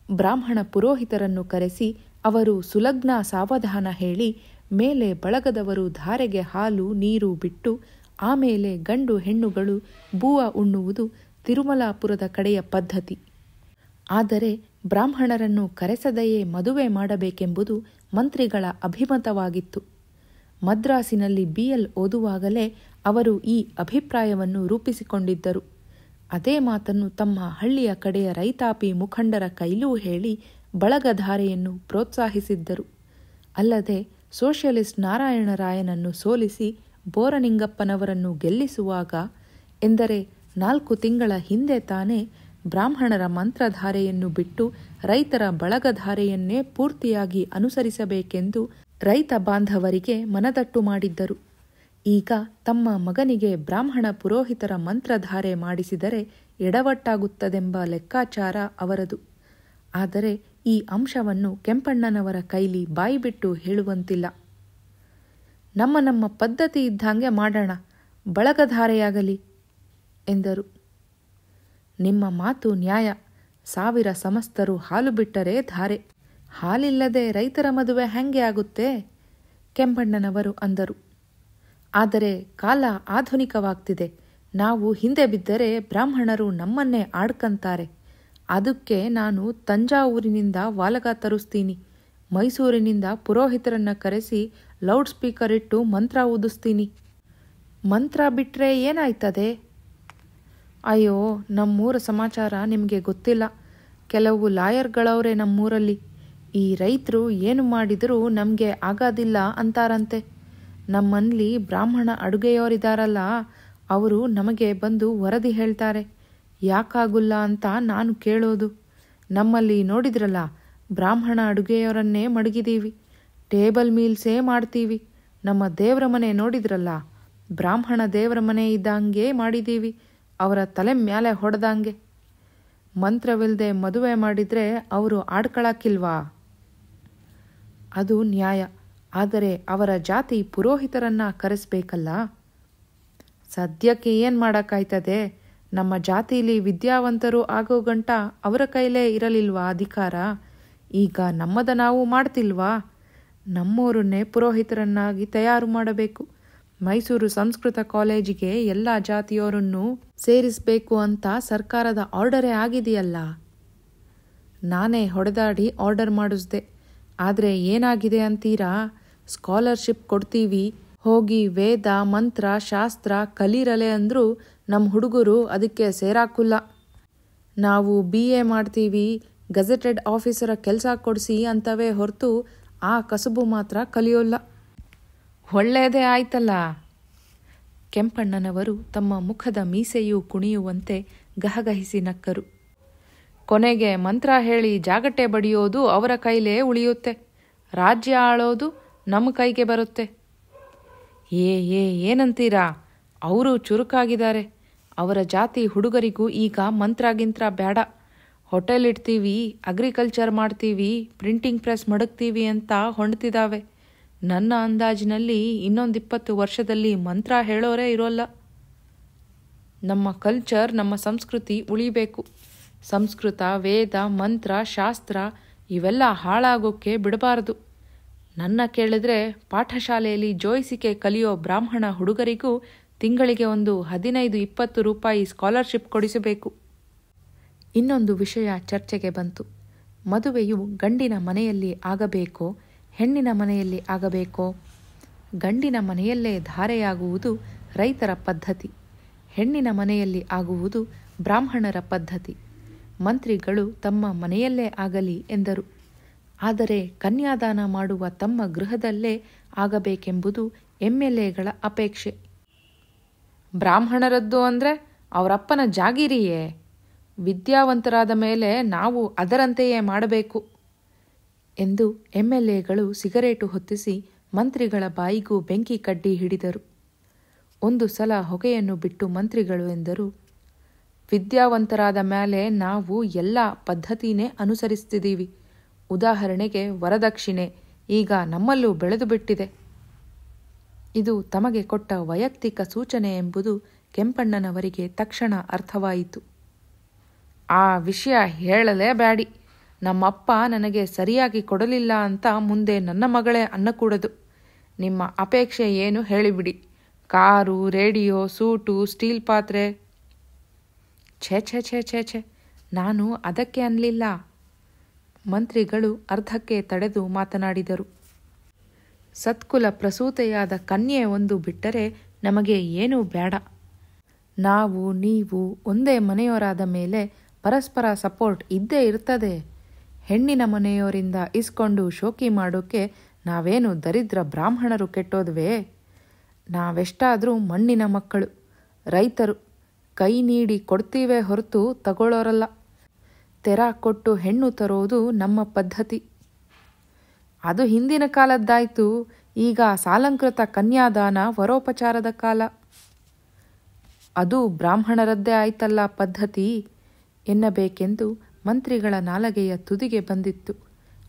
ಬ್ರಾಹ್ಮಣ ಪುರೋಹಿತರನ್ನು ಕರೆಸಿ ಅವರು ಸುಲಗ್ನ ಸಾವಧಾನ ಹೇಳಿ ಮೇಲೆ ಬಳಗದವರು ಧಾರೆಗೆ ಹಾಲು ನೀರು ಬಿಟ್ಟು ಆಮೇಲೆ ಗಂಡು ಹೆಣ್ಣುಗಳು ಬೂವ ಉಣ್ಣುವುದು ತಿರುಮಲಾಪುರದ ಕಡೆಯ ಪದ್ಧತಿ. ಆದರೆ ಬ್ರಾಹ್ಮಣರನ್ನು ಕರೆಸದೆಯೇ ಮದುವೆ ಮಾಡಬೇಕೆಂಬುದು ಮಂತ್ರಿಗಳ ಅಭಿಮತವಾಗಿತ್ತು. ಮದ್ರಾಸಿನಲ್ಲಿ BL ಓದುವಾಗಲೇ ಅವರು ಈ ಅಭಿಪ್ರಾಯವನ್ನು ರೂಪಿಸಿಕೊಂಡಿದ್ದರು. ಅದೇ ಮಾತನ್ನು ತಮ್ಮ ಹಳ್ಳಿಯ ಕಡೆಯ ರೈತಾಪಿ ಮುಖಂಡರ ಕೈಲೂ ಹೇಳಿ ಬಳಗಧಾರೆಯನ್ನು ಪ್ರೋತ್ಸಾಹಿಸಿದ್ದರು. ಅಲ್ಲದೆ ಸೋಷಿಯಲಿಸ್ಟ್ ನಾರಾಯಣರಾಯನನ್ನು ಸೋಲಿಸಿ ಬೋರನಿಂಗಪ್ಪನವರನ್ನು ಗೆಲ್ಲಿಸುವಾಗ ಎಂದರೆ 4 ತಿಂಗಳ ಹಿಂದೆ ತಾನೇ ಬ್ರಾಹ್ಮಣರ ಮಂತ್ರಧಾರೆಯನ್ನು ಬಿಟ್ಟು ರೈತರ ಬಳಗಧಾರೆಯನ್ನೇ ಪೂರ್ತಿಯಾಗಿ ಅನುಸರಿಸಬೇಕೆಂದು ರೈತ ಬಾಂಧವರಿಗೆ ಮನದಟ್ಟು ಮಾಡಿದ್ದರು. ಈಗ ತಮ್ಮ ಮಗನಿಗೆ ಬ್ರಾಹ್ಮಣ ಪುರೋಹಿತರ ಮಂತ್ರಧಾರೆ ಮಾಡಿಸಿದರೆ ಎಡವಟ್ಟಾಗುತ್ತದೆಂಬ ಲೆಕ್ಕಾಚಾರ ಅವರದು. ಆದರೆ ಈ ಅಂಶವನ್ನು ಕೆಂಪಣ್ಣನವರ ಕೈಲಿ ಬಾಯಿಬಿಟ್ಟು ಹೇಳುವಂತಿಲ್ಲ. ನಮ್ಮ ಪದ್ಧತಿ ಇದ್ದಂಗೆ ಮಾಡೋಣ, ಬಳಗಧಾರೆಯಾಗಲಿ ಎಂದರು. ನಿಮ್ಮ ಮಾತು ನ್ಯಾಯ. 1000 ಸಮಸ್ತರು ಹಾಲು ಬಿಟ್ಟರೆ ಧಾರೆ. ಹಾಲಿಲ್ಲದೆ ರೈತರ ಮದುವೆ ಹೆಂಗೆ ಆಗುತ್ತೆ? ಕೆಂಪಣ್ಣನವರು ಅಂದರು. ಆದರೆ ಕಾಲ ಆಧುನಿಕವಾಗ್ತಿದೆ. ನಾವು ಹಿಂದೆ ಬಿದ್ದರೆ ಬ್ರಾಹ್ಮಣರು ನಮ್ಮನ್ನೇ ಆಡ್ಕಂತಾರೆ. ಅದಕ್ಕೆ ನಾನು ತಂಜಾವೂರಿನಿಂದ ವಾಲಗ ತರಿಸ್ತೀನಿ, ಮೈಸೂರಿನಿಂದ ಪುರೋಹಿತರನ್ನ ಕರೆಸಿ ಲೌಡ್ ಸ್ಪೀಕರ್ ಇಟ್ಟು ಮಂತ್ರ ಊದಿಸ್ತೀನಿ. ಮಂತ್ರ ಬಿಟ್ಟರೆ ಏನಾಯ್ತದೆ? ಅಯ್ಯೋ, ನಮ್ಮೂರ ಸಮಾಚಾರ ನಿಮಗೆ ಗೊತ್ತಿಲ್ಲ. ಕೆಲವು ಲಾಯರ್ಗಳವ್ರೆ ನಮ್ಮೂರಲ್ಲಿ. ಈ ರೈತರು ಏನು ಮಾಡಿದರೂ ನಮಗೆ ಆಗೋದಿಲ್ಲ ಅಂತಾರಂತೆ. ನಮ್ಮಲ್ಲಿ ಬ್ರಾಹ್ಮಣ ಅಡುಗೆಯವರಿದ್ದಾರಲ್ಲ, ಅವರು ನಮಗೆ ಬಂದು ವರದಿ ಹೇಳ್ತಾರೆ. ಯಾಕಾಗುಲ್ಲ ಅಂತ ನಾನು ಕೇಳೋದು. ನಮ್ಮಲ್ಲಿ ನೋಡಿದ್ರಲ್ಲ, ಬ್ರಾಹ್ಮಣ ಅಡುಗೆಯವರನ್ನೇ ಮಡಗಿದ್ದೀವಿ, ಟೇಬಲ್ ಮೀಲ್ಸೇ ಮಾಡ್ತೀವಿ. ನಮ್ಮ ದೇವರ ಮನೆ ನೋಡಿದ್ರಲ್ಲ, ಬ್ರಾಹ್ಮಣ ದೇವರ ಮನೆ ಇದ್ದಂಗೆ ಮಾಡಿದ್ದೀವಿ, ಅವರ ತಲೆ ಮ್ಯಾಲೆ ಹೊಡೆದಂಗೆ. ಮಂತ್ರವಿಲ್ಲದೆ ಮದುವೆ ಮಾಡಿದರೆ ಅವರು ಆಡ್ಕೊಳಕ್ಕಿಲ್ವಾ? ಅದು ನ್ಯಾಯ. ಆದರೆ ಅವರ ಜಾತಿ ಪುರೋಹಿತರನ್ನ ಕರೆಸ್ಬೇಕಲ್ಲ. ಸದ್ಯಕ್ಕೆ ಏನು ಮಾಡೋಕ್ಕಾಯ್ತದೆ? ನಮ್ಮ ಜಾತಿಲಿ ವಿದ್ಯಾವಂತರು ಆಗೋ ಗಂಟ ಅವರ ಕೈಲೇ ಇರಲಿಲ್ವಾ ಅಧಿಕಾರ? ಈಗ ನಮ್ಮದ ನಾವು ಮಾಡ್ತಿಲ್ವಾ? ನಮ್ಮೂರನ್ನೇ ಪುರೋಹಿತರನ್ನಾಗಿ ತಯಾರು ಮಾಡಬೇಕು. ಮೈಸೂರು ಸಂಸ್ಕೃತ ಕಾಲೇಜಿಗೆ ಎಲ್ಲ ಜಾತಿಯವರನ್ನು ಸೇರಿಸಬೇಕು ಅಂತ ಸರ್ಕಾರದ ಆರ್ಡರೇ ಆಗಿದೆಯಲ್ಲ. ನಾನೇ ಹೊಡೆದಾಡಿ ಆರ್ಡರ್ ಮಾಡಿಸ್ದೆ. ಆದರೆ ಏನಾಗಿದೆ ಅಂತೀರಾ? ಸ್ಕಾಲರ್ಶಿಪ್ ಕೊಡ್ತೀವಿ, ಹೋಗಿ ವೇದ ಮಂತ್ರ ಶಾಸ್ತ್ರ ಕಲೀರಲೆ ಅಂದರೂ ನಮ್ಮ ಹುಡುಗರು ಅದಕ್ಕೆ ಸೇರಾಕುಲ್ಲ. ನಾವು BA ಮಾಡ್ತೀವಿ, ಗೆಜೆಟೆಡ್ ಆಫೀಸರ ಕೆಲಸ ಕೊಡಿಸಿ ಅಂತವೇ ಹೊರತು ಆ ಕಸುಬು ಮಾತ್ರ ಕಲಿಯೋಲ್ಲ. ಒಳ್ಳೆಯದೇ ಆಯ್ತಲ್ಲ. ಕೆಂಪಣ್ಣನವರು ತಮ್ಮ ಮುಖದ ಮೀಸೆಯೂ ಕುಣಿಯುವಂತೆ ಗಹಗಹಿಸಿ ನಕ್ಕರು. ಕೊನೆಗೆ ಮಂತ್ರ ಹೇಳಿ ಜಾಗಟೆ ಬಡಿಯೋದು ಅವರ ಕೈಲೇ ಉಳಿಯುತ್ತೆ, ರಾಜ್ಯ ಆಳೋದು ನಮ್ಮ ಕೈಗೆ ಬರುತ್ತೆ. ಏನಂತೀರಾ? ಅವರು ಚುರುಕಾಗಿದ್ದಾರೆ. ಅವರ ಜಾತಿ ಹುಡುಗರಿಗೂ ಈಗ ಮಂತ್ರಗಿಂತ್ರ ಬೇಡ. ಹೋಟೆಲ್ ಇಡ್ತೀವಿ, ಅಗ್ರಿಕಲ್ಚರ್ ಮಾಡ್ತೀವಿ, ಪ್ರಿಂಟಿಂಗ್ ಪ್ರೆಸ್ ಮಡಗ್ತೀವಿ ಅಂತ ಹೊಂಡ್ತಿದ್ದಾವೆ. ನನ್ನ ಅಂದಾಜಿನಲ್ಲಿ ಇನ್ನೊಂದು 20 ವರ್ಷದಲ್ಲಿ ಮಂತ್ರ ಹೇಳೋರೇ ಇರೋಲ್ಲ. ನಮ್ಮ ಕಲ್ಚರ್, ನಮ್ಮ ಸಂಸ್ಕೃತಿ ಉಳಿಬೇಕು. ಸಂಸ್ಕೃತ, ವೇದ, ಮಂತ್ರ, ಶಾಸ್ತ್ರ ಇವೆಲ್ಲ ಹಾಳಾಗೋಕ್ಕೆ ಬಿಡಬಾರದು. ನನ್ನ ಕೇಳಿದ್ರೆ ಪಾಠಶಾಲೆಯಲ್ಲಿ ಜೋಯಿಸಿಕೆ ಕಲಿಯೋ ಬ್ರಾಹ್ಮಣ ಹುಡುಗರಿಗೂ ತಿಂಗಳಿಗೆ ಒಂದು 15-20 ರೂಪಾಯಿ ಸ್ಕಾಲರ್ಶಿಪ್ ಕೊಡಿಸಬೇಕು. ಇನ್ನೊಂದು ವಿಷಯ ಚರ್ಚೆಗೆ ಬಂತು. ಮದುವೆಯು ಗಂಡಿನ ಮನೆಯಲ್ಲಿ ಆಗಬೇಕೋ ಹೆಣ್ಣಿನ ಮನೆಯಲ್ಲಿ ಆಗಬೇಕೋ? ಗಂಡಿನ ಮನೆಯಲ್ಲೇ ಧಾರೆಯಾಗುವುದು ರೈತರ ಪದ್ಧತಿ, ಹೆಣ್ಣಿನ ಮನೆಯಲ್ಲಿ ಆಗುವುದು ಬ್ರಾಹ್ಮಣರ ಪದ್ಧತಿ. ಮಂತ್ರಿಗಳು ತಮ್ಮ ಮನೆಯಲ್ಲೇ ಆಗಲಿ ಎಂದರು. ಆದರೆ ಕನ್ಯಾದಾನ ಮಾಡುವ ತಮ್ಮ ಗೃಹದಲ್ಲೇ ಆಗಬೇಕೆಂಬುದು MLAಗಳ ಅಪೇಕ್ಷೆ. ಬ್ರಾಹ್ಮಣರದ್ದು ಅಂದರೆ ಅವರಪ್ಪನ ಜಾಗೀರಿಯೇ. ವಿದ್ಯಾವಂತರಾದ ಮೇಲೆ ನಾವು ಅದರಂತೆಯೇ ಮಾಡಬೇಕು ಎಂದು MLAಗಳು ಸಿಗರೇಟು ಹೊತ್ತಿಸಿ ಮಂತ್ರಿಗಳ ಬಾಯಿಗೂ ಬೆಂಕಿ ಕಡ್ಡಿ ಹಿಡಿದರು. ಒಂದು ಸಲ ಹೊಗೆಯನ್ನು ಬಿಟ್ಟು ಮಂತ್ರಿಗಳು ಎಂದರು, ವಿದ್ಯಾವಂತರಾದ ಮೇಲೆ ನಾವು ಎಲ್ಲ ಪದ್ಧತಿನೇ ಅನುಸರಿಸ್ತಿದ್ದೀವಿ. ಉದಾಹರಣೆಗೆ ವರದಕ್ಷಿಣೆ ಈಗ ನಮ್ಮಲ್ಲೂ ಬೆಳೆದು ಬಿಟ್ಟಿದೆ. ಇದು ತಮಗೆ ಕೊಟ್ಟ ವೈಯಕ್ತಿಕ ಸೂಚನೆ ಎಂಬುದು ಕೆಂಪಣ್ಣನವರಿಗೆ ತಕ್ಷಣ ಅರ್ಥವಾಯಿತು. ಆ ವಿಷಯ ಹೇಳಲೇಬೇಡಿ. ನಮ್ಮಪ್ಪ ನನಗೆ ಸರಿಯಾಗಿ ಕೊಡಲಿಲ್ಲ ಅಂತ ಮುಂದೆ ನನ್ನ ಮಗಳೇ ಅನ್ನಕೂಡದು. ನಿಮ್ಮ ಅಪೇಕ್ಷೆ ಏನು ಹೇಳಿಬಿಡಿ. ಕಾರು, ರೇಡಿಯೋ, ಸೂಟು, ಸ್ಟೀಲ್ ಪಾತ್ರೆ. ಛೇ ಛೇ ಛೇ ಛೇ ಛೇ, ನಾನು ಅದಕ್ಕೆ ಅನ್ನಲಿಲ್ಲ. ಮಂತ್ರಿಗಳು ಅರ್ಧಕ್ಕೆ ತಡೆದು ಮಾತನಾಡಿದರು. ಸತ್ಕುಲ ಪ್ರಸೂತೆಯಾದ ಕನ್ಯೆ ಒಂದು ಬಿಟ್ಟರೆ ನಮಗೆ ಏನೂ ಬೇಡ. ನಾವು ನೀವು ಒಂದೇ ಮನೆಯವರಾದ ಮೇಲೆ ಪರಸ್ಪರ ಸಪೋರ್ಟ್ ಇದ್ದೇ ಇರ್ತದೆ. ಹೆಣ್ಣಿನ ಮನೆಯವರಿಂದ ಇಸ್ಕೊಂಡು ಶೋಕಿ ಮಾಡೋಕ್ಕೆ ನಾವೇನು ದರಿದ್ರ ಬ್ರಾಹ್ಮಣರು ಕೆಟ್ಟೋದ್ವೇ? ನಾವೆಷ್ಟಾದರೂ ಮಣ್ಣಿನ ಮಕ್ಕಳು, ರೈತರು. ಕೈ ನೀಡಿ ಕೊಡ್ತೀವೇ ಹೊರತು ತಗೊಳ್ಳೋರಲ್ಲ. ತೆರ ಕೊಟ್ಟು ಹೆಣ್ಣು ತರೋದು ನಮ್ಮ ಪದ್ಧತಿ. ಅದು ಹಿಂದಿನ ಕಾಲದ್ದಾಯ್ತು. ಈಗ ಸಾಲಂಕೃತ ಕನ್ಯಾದಾನ ವರೋಪಚಾರದ ಕಾಲ. ಅದು ಬ್ರಾಹ್ಮಣರದ್ದೇ ಆಯ್ತಲ್ಲ ಪದ್ಧತಿ ಎನ್ನಬೇಕೆಂದು ಮಂತ್ರಿಗಳ ನಾಲಗೆಯ ತುದಿಗೆ ಬಂದಿತ್ತು.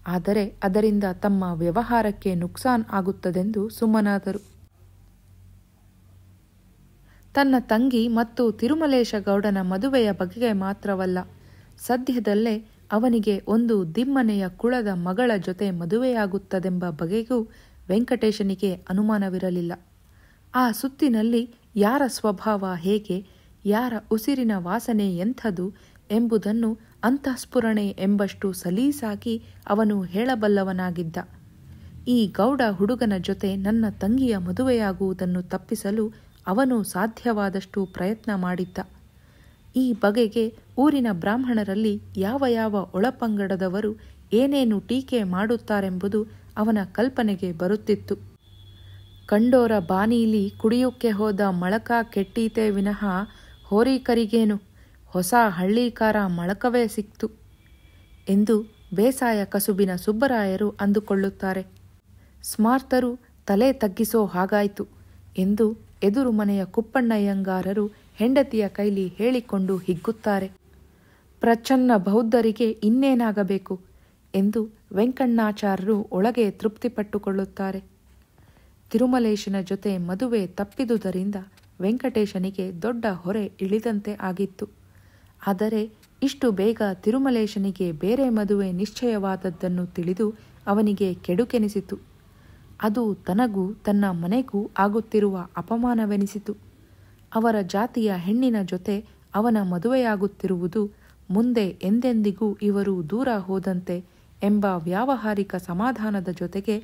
ಆದರೆ ಅದರಿಂದ ತಮ್ಮ ವ್ಯವಹಾರಕ್ಕೆ ನುಕ್ಸಾನ್ ಆಗುತ್ತದೆಂದು ಸುಮ್ಮನಾದರು. ತನ್ನ ತಂಗಿ ಮತ್ತು ತಿರುಮಲೇಶ ಗೌಡನ ಮದುವೆಯ ಬಗೆಗೆ ಮಾತ್ರವಲ್ಲ, ಸದ್ಯದಲ್ಲೇ ಅವನಿಗೆ ಒಂದು ದಿಮ್ಮನೆಯ ಕುಳದ ಮಗಳ ಜೊತೆ ಮದುವೆಯಾಗುತ್ತದೆಂಬ ಬಗೆಗೂ ವೆಂಕಟೇಶನಿಗೆ ಅನುಮಾನವಿರಲಿಲ್ಲ. ಆ ಸುತ್ತಿನಲ್ಲಿ ಯಾರ ಸ್ವಭಾವ ಹೇಗೆ, ಯಾರ ಉಸಿರಿನ ವಾಸನೆ ಎಂಥದು ಎಂಬುದನ್ನು ಅಂತಃಸ್ಫುರಣೆ ಎಂಬಷ್ಟು ಸಲೀಸಾಗಿ ಅವನು ಹೇಳಬಲ್ಲವನಾಗಿದ್ದ. ಈ ಗೌಡ ಹುಡುಗನ ಜೊತೆ ನನ್ನ ತಂಗಿಯ ಮದುವೆಯಾಗುವುದನ್ನು ತಪ್ಪಿಸಲು ಅವನು ಸಾಧ್ಯವಾದಷ್ಟು ಪ್ರಯತ್ನ ಮಾಡಿದ್ದ. ಈ ಬಗೆಗೆ ಊರಿನ ಬ್ರಾಹ್ಮಣರಲ್ಲಿ ಯಾವ ಯಾವ ಒಳಪಂಗಡದವರು ಏನೇನು ಟೀಕೆ ಮಾಡುತ್ತಾರೆಂಬುದು ಅವನ ಕಲ್ಪನೆಗೆ ಬರುತ್ತಿತ್ತು. ಕಂಡೋರ ಬಾನೀಲಿ ಕುಡಿಯುಕ್ಕೆ ಹೋದ ಮಳಕ ಕೆಟ್ಟೀತೆ ವಿನಃ ಹೋರೀಕರಿಗೇನು, ಹೊಸ ಹಳ್ಳಿಕಾರ ಮಳಕವೇ ಸಿಕ್ತು ಎಂದು ಬೇಸಾಯ ಕಸುಬಿನ ಸುಬ್ಬರಾಯರು ಅಂದುಕೊಳ್ಳುತ್ತಾರೆ. ಸ್ಮಾರ್ತರು ತಲೆ ತಗ್ಗಿಸೋ ಹಾಗಾಯ್ತು ಎಂದು ಎದುರು ಮನೆಯ ಕುಪ್ಪಣ್ಣಯ್ಯಂಗಾರರು ಹೆಂಡತಿಯ ಕೈಲಿ ಹೇಳಿಕೊಂಡು ಹಿಗ್ಗುತ್ತಾರೆ. ಪ್ರಚ್ಛನ್ನ ಬೌದ್ಧರಿಗೆ ಇನ್ನೇನಾಗಬೇಕು ಎಂದು ವೆಂಕಣ್ಣಾಚಾರ್ಯರು ಒಳಗೆ ತೃಪ್ತಿಪಟ್ಟುಕೊಳ್ಳುತ್ತಾರೆ. ತಿರುಮಲೇಶನ ಜೊತೆ ಮದುವೆ ತಪ್ಪಿದುದರಿಂದ ವೆಂಕಟೇಶನಿಗೆ ದೊಡ್ಡ ಹೊರೆ ಇಳಿದಂತೆ ಆಗಿತ್ತು. ಆದರೆ ಇಷ್ಟು ಬೇಗ ತಿರುಮಲೇಶನಿಗೆ ಬೇರೆ ಮದುವೆ ನಿಶ್ಚಯವಾದದ್ದನ್ನು ತಿಳಿದು ಅವನಿಗೆ ಕೆಡುಕೆನಿಸಿತು. ಅದು ತನಗೂ ತನ್ನ ಮನೆಗೂ ಆಗುತ್ತಿರುವ ಅಪಮಾನವೆನಿಸಿತು. ಅವರ ಜಾತಿಯ ಹೆಣ್ಣಿನ ಜೊತೆ ಅವನ ಮದುವೆಯಾಗುತ್ತಿರುವುದು ಮುಂದೆ ಎಂದೆಂದಿಗೂ ಇವರು ದೂರ ಹೋದಂತೆ ಎಂಬ ವ್ಯಾವಹಾರಿಕ ಸಮಾಧಾನದ ಜೊತೆಗೆ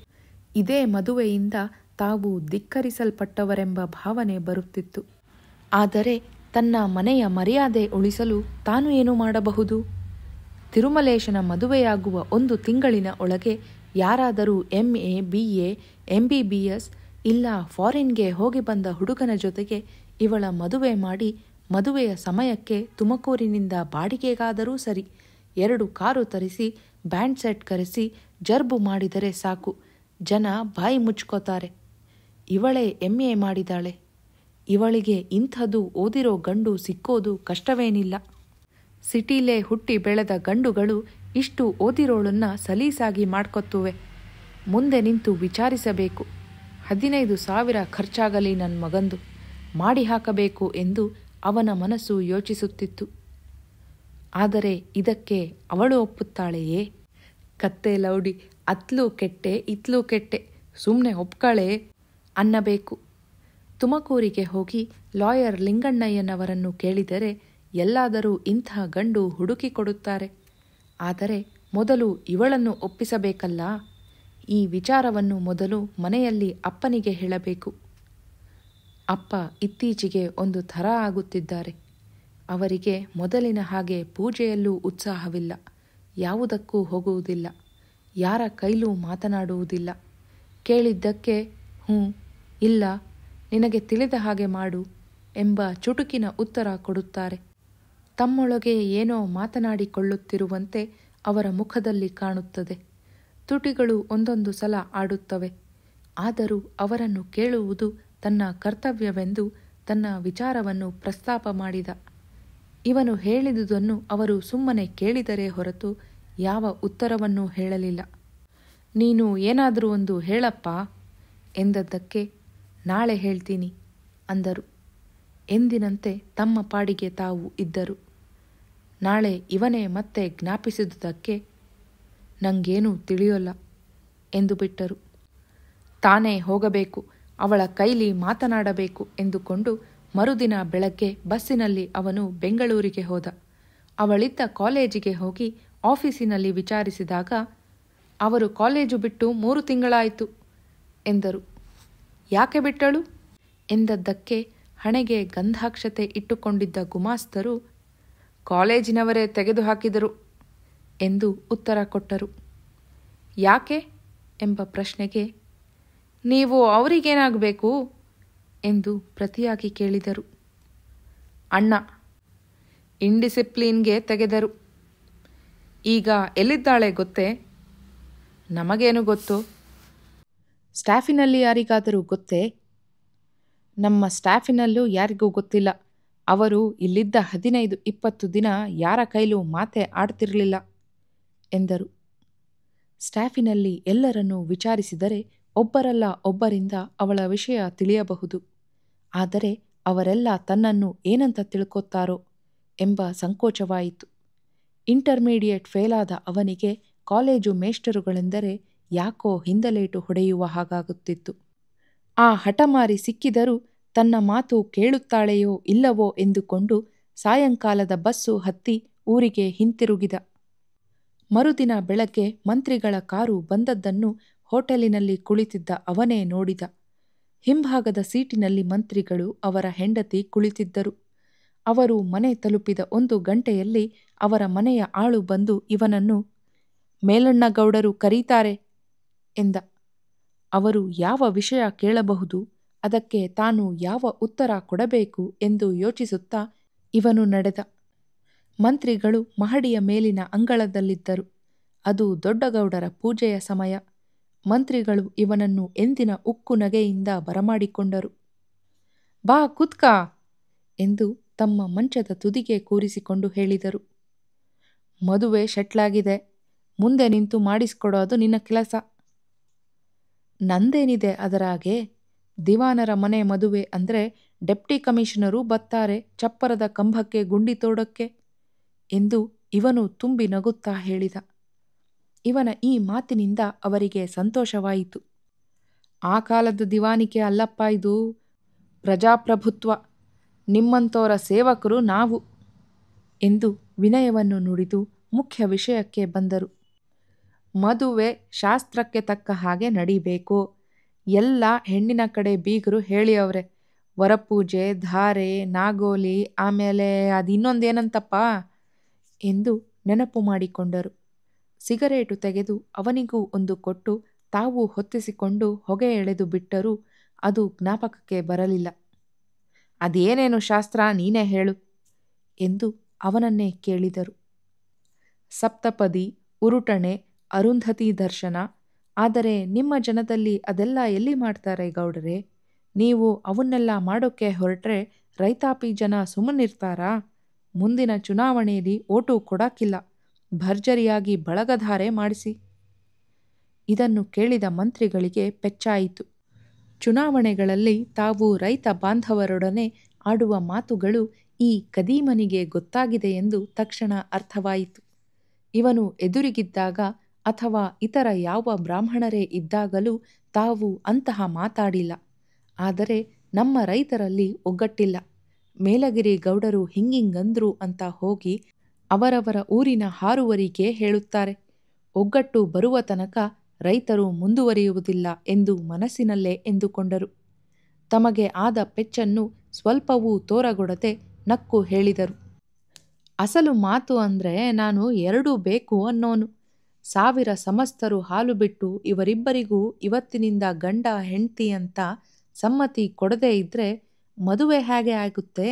ಇದೇ ಮದುವೆಯಿಂದ ತಾವು ಧಿಕ್ಕರಿಸಲ್ಪಟ್ಟವರೆಂಬ ಭಾವನೆ ಬರುತ್ತಿತ್ತು. ಆದರೆ ತನ್ನ ಮನೆಯ ಮರ್ಯಾದೆ ಉಳಿಸಲು ತಾನು ಏನು ಮಾಡಬಹುದು? ತಿರುಮಲೇಶನ ಮದುವೆಯಾಗುವ 1 ತಿಂಗಳಿನ ಒಳಗೆ ಯಾರಾದರೂ MA, BA, MBBS ಇಲ್ಲ ಫಾರಿನ್ಗೆ ಹೋಗಿ ಬಂದ ಹುಡುಗನ ಜೊತೆಗೆ ಇವಳ ಮದುವೆ ಮಾಡಿ ಮದುವೆಯ ಸಮಯಕ್ಕೆ ತುಮಕೂರಿನಿಂದ ಬಾಡಿಗೆಗಾದರೂ ಸರಿ 2 ಕಾರು ತರಿಸಿ ಬ್ಯಾಂಡ್ ಸೆಟ್ ಕರೆಸಿ ಜರ್ಬು ಮಾಡಿದರೆ ಸಾಕು, ಜನ ಬಾಯಿ ಮುಚ್ಕೋತಾರೆ. ಇವಳೇ MA ಮಾಡಿದಾಳೆ, ಇವಳಿಗೆ ಇಂಥದ್ದು ಓದಿರೋ ಗಂಡು ಸಿಕ್ಕೋದು ಕಷ್ಟವೇನಿಲ್ಲ. ಸಿಟಿಲೇ ಹುಟ್ಟಿ ಬೆಳೆದ ಗಂಡುಗಳು ಇಷ್ಟು ಓದಿರೋಳನ್ನ ಸಲೀಸಾಗಿ ಮಾಡ್ಕೊತ್ತುವೆ. ಮುಂದೆ ನಿಂತು ವಿಚಾರಿಸಬೇಕು. 15,000 ಖರ್ಚಾಗಲಿ ನನ್ನ ಮಗಂದು, ಮಾಡಿ ಹಾಕಬೇಕು ಎಂದು ಅವನ ಮನಸ್ಸು ಯೋಚಿಸುತ್ತಿತ್ತು. ಆದರೆ ಇದಕ್ಕೆ ಅವಳು ಒಪ್ಪುತ್ತಾಳೆಯೇ? ಕತ್ತೆ ಲೌಡಿ, ಅತ್ಲೂ ಕೆಟ್ಟೆ ಇತ್ಲೂ ಕೆಟ್ಟೆ, ಸುಮ್ಮನೆ ಒಪ್ಕಳೆ ಅನ್ನಬೇಕು. ತುಮಕೂರಿಗೆ ಹೋಗಿ ಲಾಯರ್ ಲಿಂಗಣ್ಣಯ್ಯನವರನ್ನು ಕೇಳಿದರೆ ಎಲ್ಲಾದರೂ ಇಂಥ ಗಂಡು ಹುಡುಕಿಕೊಡುತ್ತಾರೆ. ಆದರೆ ಮೊದಲು ಇವಳನ್ನು ಒಪ್ಪಿಸಬೇಕಲ್ಲ. ಈ ವಿಚಾರವನ್ನು ಮೊದಲು ಮನೆಯಲ್ಲಿ ಅಪ್ಪನಿಗೆ ಹೇಳಬೇಕು. ಅಪ್ಪ ಇತ್ತೀಚೆಗೆ ಒಂದು ಥರ ಆಗುತ್ತಿದ್ದಾರೆ. ಅವರಿಗೆ ಮೊದಲಿನ ಹಾಗೆ ಪೂಜೆಯಲ್ಲೂ ಉತ್ಸಾಹವಿಲ್ಲ, ಯಾವುದಕ್ಕೂ ಹೋಗುವುದಿಲ್ಲ, ಯಾರ ಕೈಲೂ ಮಾತನಾಡುವುದಿಲ್ಲ. ಕೇಳಿದ್ದಕ್ಕೆ ಹ್ಞೂ, ಇಲ್ಲ, ನಿನಗೆ ತಿಳಿದ ಹಾಗೆ ಮಾಡು ಎಂಬ ಚುಟುಕಿನ ಉತ್ತರ ಕೊಡುತ್ತಾರೆ. ತಮ್ಮೊಳಗೆ ಏನೋ ಮಾತನಾಡಿಕೊಳ್ಳುತ್ತಿರುವಂತೆ ಅವರ ಮುಖದಲ್ಲಿ ಕಾಣುತ್ತದೆ. ತುಟಿಗಳು ಒಂದೊಂದು ಸಲ ಆಡುತ್ತವೆ. ಆದರೂ ಅವರನ್ನು ಕೇಳುವುದು ತನ್ನ ಕರ್ತವ್ಯವೆಂದು ತನ್ನ ವಿಚಾರವನ್ನು ಪ್ರಸ್ತಾಪ ಮಾಡಿದ. ಇವನು ಹೇಳಿದುದನ್ನು ಅವರು ಸುಮ್ಮನೆ ಕೇಳಿದರೆ ಹೊರತು ಯಾವ ಉತ್ತರವನ್ನೂ ಹೇಳಲಿಲ್ಲ. ನೀನು ಏನಾದರೂ ಒಂದು ಹೇಳಪ್ಪ ಎಂದದ್ದಕ್ಕೆ ನಾಳೆ ಹೇಳ್ತೀನಿ ಅಂದರು. ಎಂದಿನಂತೆ ತಮ್ಮ ಪಾಡಿಗೆ ತಾವು ಇದ್ದರು. ನಾಳೆ ಇವನೇ ಮತ್ತೆ ಜ್ಞಾಪಿಸಿದುದಕ್ಕೆ ನಂಗೇನೂ ತಿಳಿಯೋಲ್ಲ ಎಂದು ಬಿಟ್ಟರು. ತಾನೇ ಹೋಗಬೇಕು, ಅವಳ ಕೈಲಿ ಮಾತನಾಡಬೇಕು ಎಂದುಕೊಂಡು ಮರುದಿನ ಬೆಳಗ್ಗೆ ಬಸ್ಸಿನಲ್ಲಿ ಅವನು ಬೆಂಗಳೂರಿಗೆ ಹೋದ. ಅವಳಿದ್ದ ಕಾಲೇಜಿಗೆ ಹೋಗಿ ಆಫೀಸಿನಲ್ಲಿ ವಿಚಾರಿಸಿದಾಗ ಅವರು ಕಾಲೇಜು ಬಿಟ್ಟು 3 ತಿಂಗಳಾಯಿತು ಎಂದರು. ಯಾಕೆ ಬಿಟ್ಟಳು ಎಂದದ್ದಕ್ಕೆ ಹಣೆಗೆ ಗಂಧಾಕ್ಷತೆ ಇಟ್ಟುಕೊಂಡಿದ್ದ ಗುಮಾಸ್ತರು ಕಾಲೇಜಿನವರೇ ತೆಗೆದುಹಾಕಿದರು ಎಂದು ಉತ್ತರ ಕೊಟ್ಟರು. ಯಾಕೆ ಎಂಬ ಪ್ರಶ್ನೆಗೆ ನೀವು ಅವರಿಗೇನಾಗಬೇಕು ಎಂದು ಪ್ರತಿಯಾಗಿ ಕೇಳಿದರು. ಅಣ್ಣ ಇಂಡಿಸಿಪ್ಲಿನ್ಗೆ ತೆಗೆದರು. ಈಗ ಎಲ್ಲಿದ್ದಾಳೆ ಗೊತ್ತೇ? ನಮಗೇನು ಗೊತ್ತು? ಸ್ಟಾಫಿನಲ್ಲಿ ಯಾರಿಗಾದರೂ ಗೊತ್ತೇ? ನಮ್ಮ ಸ್ಟಾಫಿನಲ್ಲೂ ಯಾರಿಗೂ ಗೊತ್ತಿಲ್ಲ. ಅವರು ಇಲ್ಲಿದ್ದ 15-20 ದಿನ ಯಾರ ಕೈಲೂ ಮಾತೆ ಆಡ್ತಿರಲಿಲ್ಲ ಎಂದರು. ಸ್ಟಾಫಿನಲ್ಲಿ ಎಲ್ಲರನ್ನೂ ವಿಚಾರಿಸಿದರೆ ಒಬ್ಬರಲ್ಲ ಒಬ್ಬರಿಂದ ಅವಳ ವಿಷಯ ತಿಳಿಯಬಹುದು. ಆದರೆ ಅವರೆಲ್ಲ ತನ್ನನ್ನು ಏನಂತ ತಿಳ್ಕೊತಾರೋ ಎಂಬ ಸಂಕೋಚವಾಯಿತು. ಇಂಟರ್ಮೀಡಿಯೇಟ್ ಫೇಲಾದ ಅವನಿಗೆ ಕಾಲೇಜು ಮೇಷ್ಟರುಗಳೆಂದರೆ ಯಾಕೋ ಹಿಂದಲೇಟು ಹೊಡೆಯುವ ಹಾಗಾಗುತ್ತಿತ್ತು. ಆ ಹಠಮಾರಿ ಸಿಕ್ಕಿದರೂ ತನ್ನ ಮಾತು ಕೇಳುತ್ತಾಳೆಯೋ ಇಲ್ಲವೋ ಎಂದುಕೊಂಡು ಸಾಯಂಕಾಲದ ಬಸ್ಸು ಹತ್ತಿ ಊರಿಗೆ ಹಿಂತಿರುಗಿದ. ಮರುದಿನ ಬೆಳಗ್ಗೆ ಮಂತ್ರಿಗಳ ಕಾರು ಬಂದದ್ದನ್ನು ಹೋಟೆಲಿನಲ್ಲಿ ಕುಳಿತಿದ್ದ ಅವನೇ ನೋಡಿದ. ಹಿಂಭಾಗದ ಸೀಟಿನಲ್ಲಿ ಮಂತ್ರಿಗಳು, ಅವರ ಹೆಂಡತಿ ಕುಳಿತಿದ್ದರು. ಅವರು ಮನೆ ತಲುಪಿದ 1 ಗಂಟೆಯಲ್ಲಿ ಅವರ ಮನೆಯ ಆಳು ಬಂದು ಇವನನ್ನು ಮೇಲಣ್ಣಗೌಡರು ಕರೀತಾರೆ ಎಂದ. ಅವರು ಯಾವ ವಿಷಯ ಕೇಳಬಹುದು, ಅದಕ್ಕೆ ತಾನು ಯಾವ ಉತ್ತರ ಕೊಡಬೇಕು ಎಂದು ಯೋಚಿಸುತ್ತಾ ಇವನು ನಡೆದ. ಮಂತ್ರಿಗಳು ಮಹಡಿಯ ಮೇಲಿನ ಅಂಗಳದಲ್ಲಿದ್ದರು. ಅದು ದೊಡ್ಡಗೌಡರ ಪೂಜೆಯ ಸಮಯ. ಮಂತ್ರಿಗಳು ಇವನನ್ನು ಎಂದಿನ ಉಕ್ಕು ನಗೆಯಿಂದ ಬರಮಾಡಿಕೊಂಡರು. ಬಾ ಕುತ್ಕ ಎಂದು ತಮ್ಮ ಮಂಚದ ತುದಿಗೆ ಕೂರಿಸಿಕೊಂಡು ಹೇಳಿದರು. ಮದುವೆ ಶೆಟ್ಲಾಗಿದೆ, ಮುಂದೆ ನಿಂತು ಮಾಡಿಸ್ಕೊಡೋದು ನಿನ್ನ ಕೆಲಸ. ನಂದೇನಿದೆ ಅದರಾಗೆ? ದಿವಾನರ ಮನೆ ಮದುವೆ ಅಂದರೆ ಡೆಪ್ಟಿ ಕಮಿಷನರು ಬತ್ತಾರೆ ಚಪ್ಪರದ ಕಂಬಕ್ಕೆ ಗುಂಡಿ ತೋಡಕ್ಕೆ ಎಂದು ಇವನು ತುಂಬಿ ನಗುತ್ತಾ ಹೇಳಿದ. ಇವನ ಈ ಮಾತಿನಿಂದ ಅವರಿಗೆ ಸಂತೋಷವಾಯಿತು. ಆ ಕಾಲದ ದಿವಾನಿಕೆ ಅಲ್ಲಪ್ಪ ಇದು, ಪ್ರಜಾಪ್ರಭುತ್ವ, ನಿಮ್ಮಂಥವರ ಸೇವಕರು ನಾವು ಎಂದು ವಿನಯವನ್ನು ನುಡಿದು ಮುಖ್ಯ ವಿಷಯಕ್ಕೆ ಬಂದರು. ಮದುವೆ ಶಾಸ್ತ್ರಕ್ಕೆ ತಕ್ಕ ಹಾಗೆ ನಡೀಬೇಕು. ಎಲ್ಲ ಹೆಣ್ಣಿನ ಕಡೆ ಬೀಗರು ಹೇಳಿಯವ್ರೆ. ವರಪೂಜೆ, ಧಾರೆ, ನಾಗೋಲಿ, ಆಮೇಲೆ ಅದಿನ್ನೊಂದೇನಂತಪ್ಪ ಎಂದು ನೆನಪು ಮಾಡಿಕೊಂಡರು. ಸಿಗರೇಟು ತೆಗೆದು ಅವನಿಗೂ ಒಂದು ಕೊಟ್ಟು ತಾವು ಹೊತ್ತಿಸಿಕೊಂಡು ಹೊಗೆ ಎಳೆದು ಬಿಟ್ಟರೂ ಅದು ಜ್ಞಾಪಕಕ್ಕೆ ಬರಲಿಲ್ಲ. ಅದೇನೇನು ಶಾಸ್ತ್ರ ನೀನೇ ಹೇಳು ಎಂದು ಅವನನ್ನೇ ಕೇಳಿದರು. ಸಪ್ತಪದಿ, ಉರುಟಣೆ, ಅರುಂಧತಿ ದರ್ಶನ. ಆದರೆ ನಿಮ್ಮ ಜನದಲ್ಲಿ ಅದೆಲ್ಲ ಎಲ್ಲಿ ಮಾಡ್ತಾರೆ ಗೌಡರೇ? ನೀವು ಅವನ್ನೆಲ್ಲ ಮಾಡೋಕ್ಕೆ ಹೊರಟ್ರೆ ರೈತಾಪಿ ಜನ ಸುಮ್ಮನಿರ್ತಾರಾ? ಮುಂದಿನ ಚುನಾವಣೆಯಲ್ಲಿ ಓಟು ಕೊಡಕ್ಕಿಲ್ಲ, ಭರ್ಜರಿಯಾಗಿ ಬಳಗಧಾರೆ ಮಾಡಿಸಿ. ಇದನ್ನು ಕೇಳಿದ ಮಂತ್ರಿಗಳಿಗೆ ಪೆಚ್ಚಾಯಿತು. ಚುನಾವಣೆಗಳಲ್ಲಿ ತಾವು ರೈತ ಬಾಂಧವರೊಡನೆ ಆಡುವ ಮಾತುಗಳು ಈ ಕದೀಮನಿಗೆ ಗೊತ್ತಾಗಿದೆ ಎಂದು ತಕ್ಷಣ ಅರ್ಥವಾಯಿತು. ಇವನು ಎದುರಿಗಿದ್ದಾಗ ಅಥವಾ ಇತರ ಯಾವ ಬ್ರಾಹ್ಮಣರೇ ಇದ್ದಾಗಲೂ ತಾವು ಅಂತಹ ಮಾತಾಡಿಲ್ಲ. ಆದರೆ ನಮ್ಮ ರೈತರಲ್ಲಿ ಒಗ್ಗಟ್ಟಿಲ್ಲ. ಮೇಲಗಿರಿ ಗೌಡರು ಹಿಂಗಿಂಗಂದ್ರು ಅಂತ ಹೋಗಿ ಅವರವರ ಊರಿನ ಹಾರುವರಿಗೆ ಹೇಳುತ್ತಾರೆ. ಒಗ್ಗಟ್ಟು ಬರುವ ತನಕ ರೈತರು ಮುಂದುವರಿಯುವುದಿಲ್ಲ ಎಂದು ಮನಸ್ಸಿನಲ್ಲೇ ಎಂದುಕೊಂಡರು. ತಮಗೆ ಆದ ಪೆಚ್ಚನ್ನು ಸ್ವಲ್ಪವೂ ತೋರಗೊಡದೆ ನಕ್ಕು ಹೇಳಿದರು. ಅಸಲು ಮಾತು ಅಂದರೆ ನಾನು 2 ಬೇಕು ಅನ್ನೋನು. 1000 ಸಮಸ್ತರು ಹಾಲು ಬಿಟ್ಟು ಇವರಿಬ್ಬರಿಗೂ ಇವತ್ತಿನಿಂದ ಗಂಡ ಹೆಂಡ್ತಿ ಅಂತ ಸಮ್ಮತಿ ಕೊಡದೇ ಇದ್ರೆ ಮದುವೆ ಹೇಗೆ ಆಗುತ್ತೆ?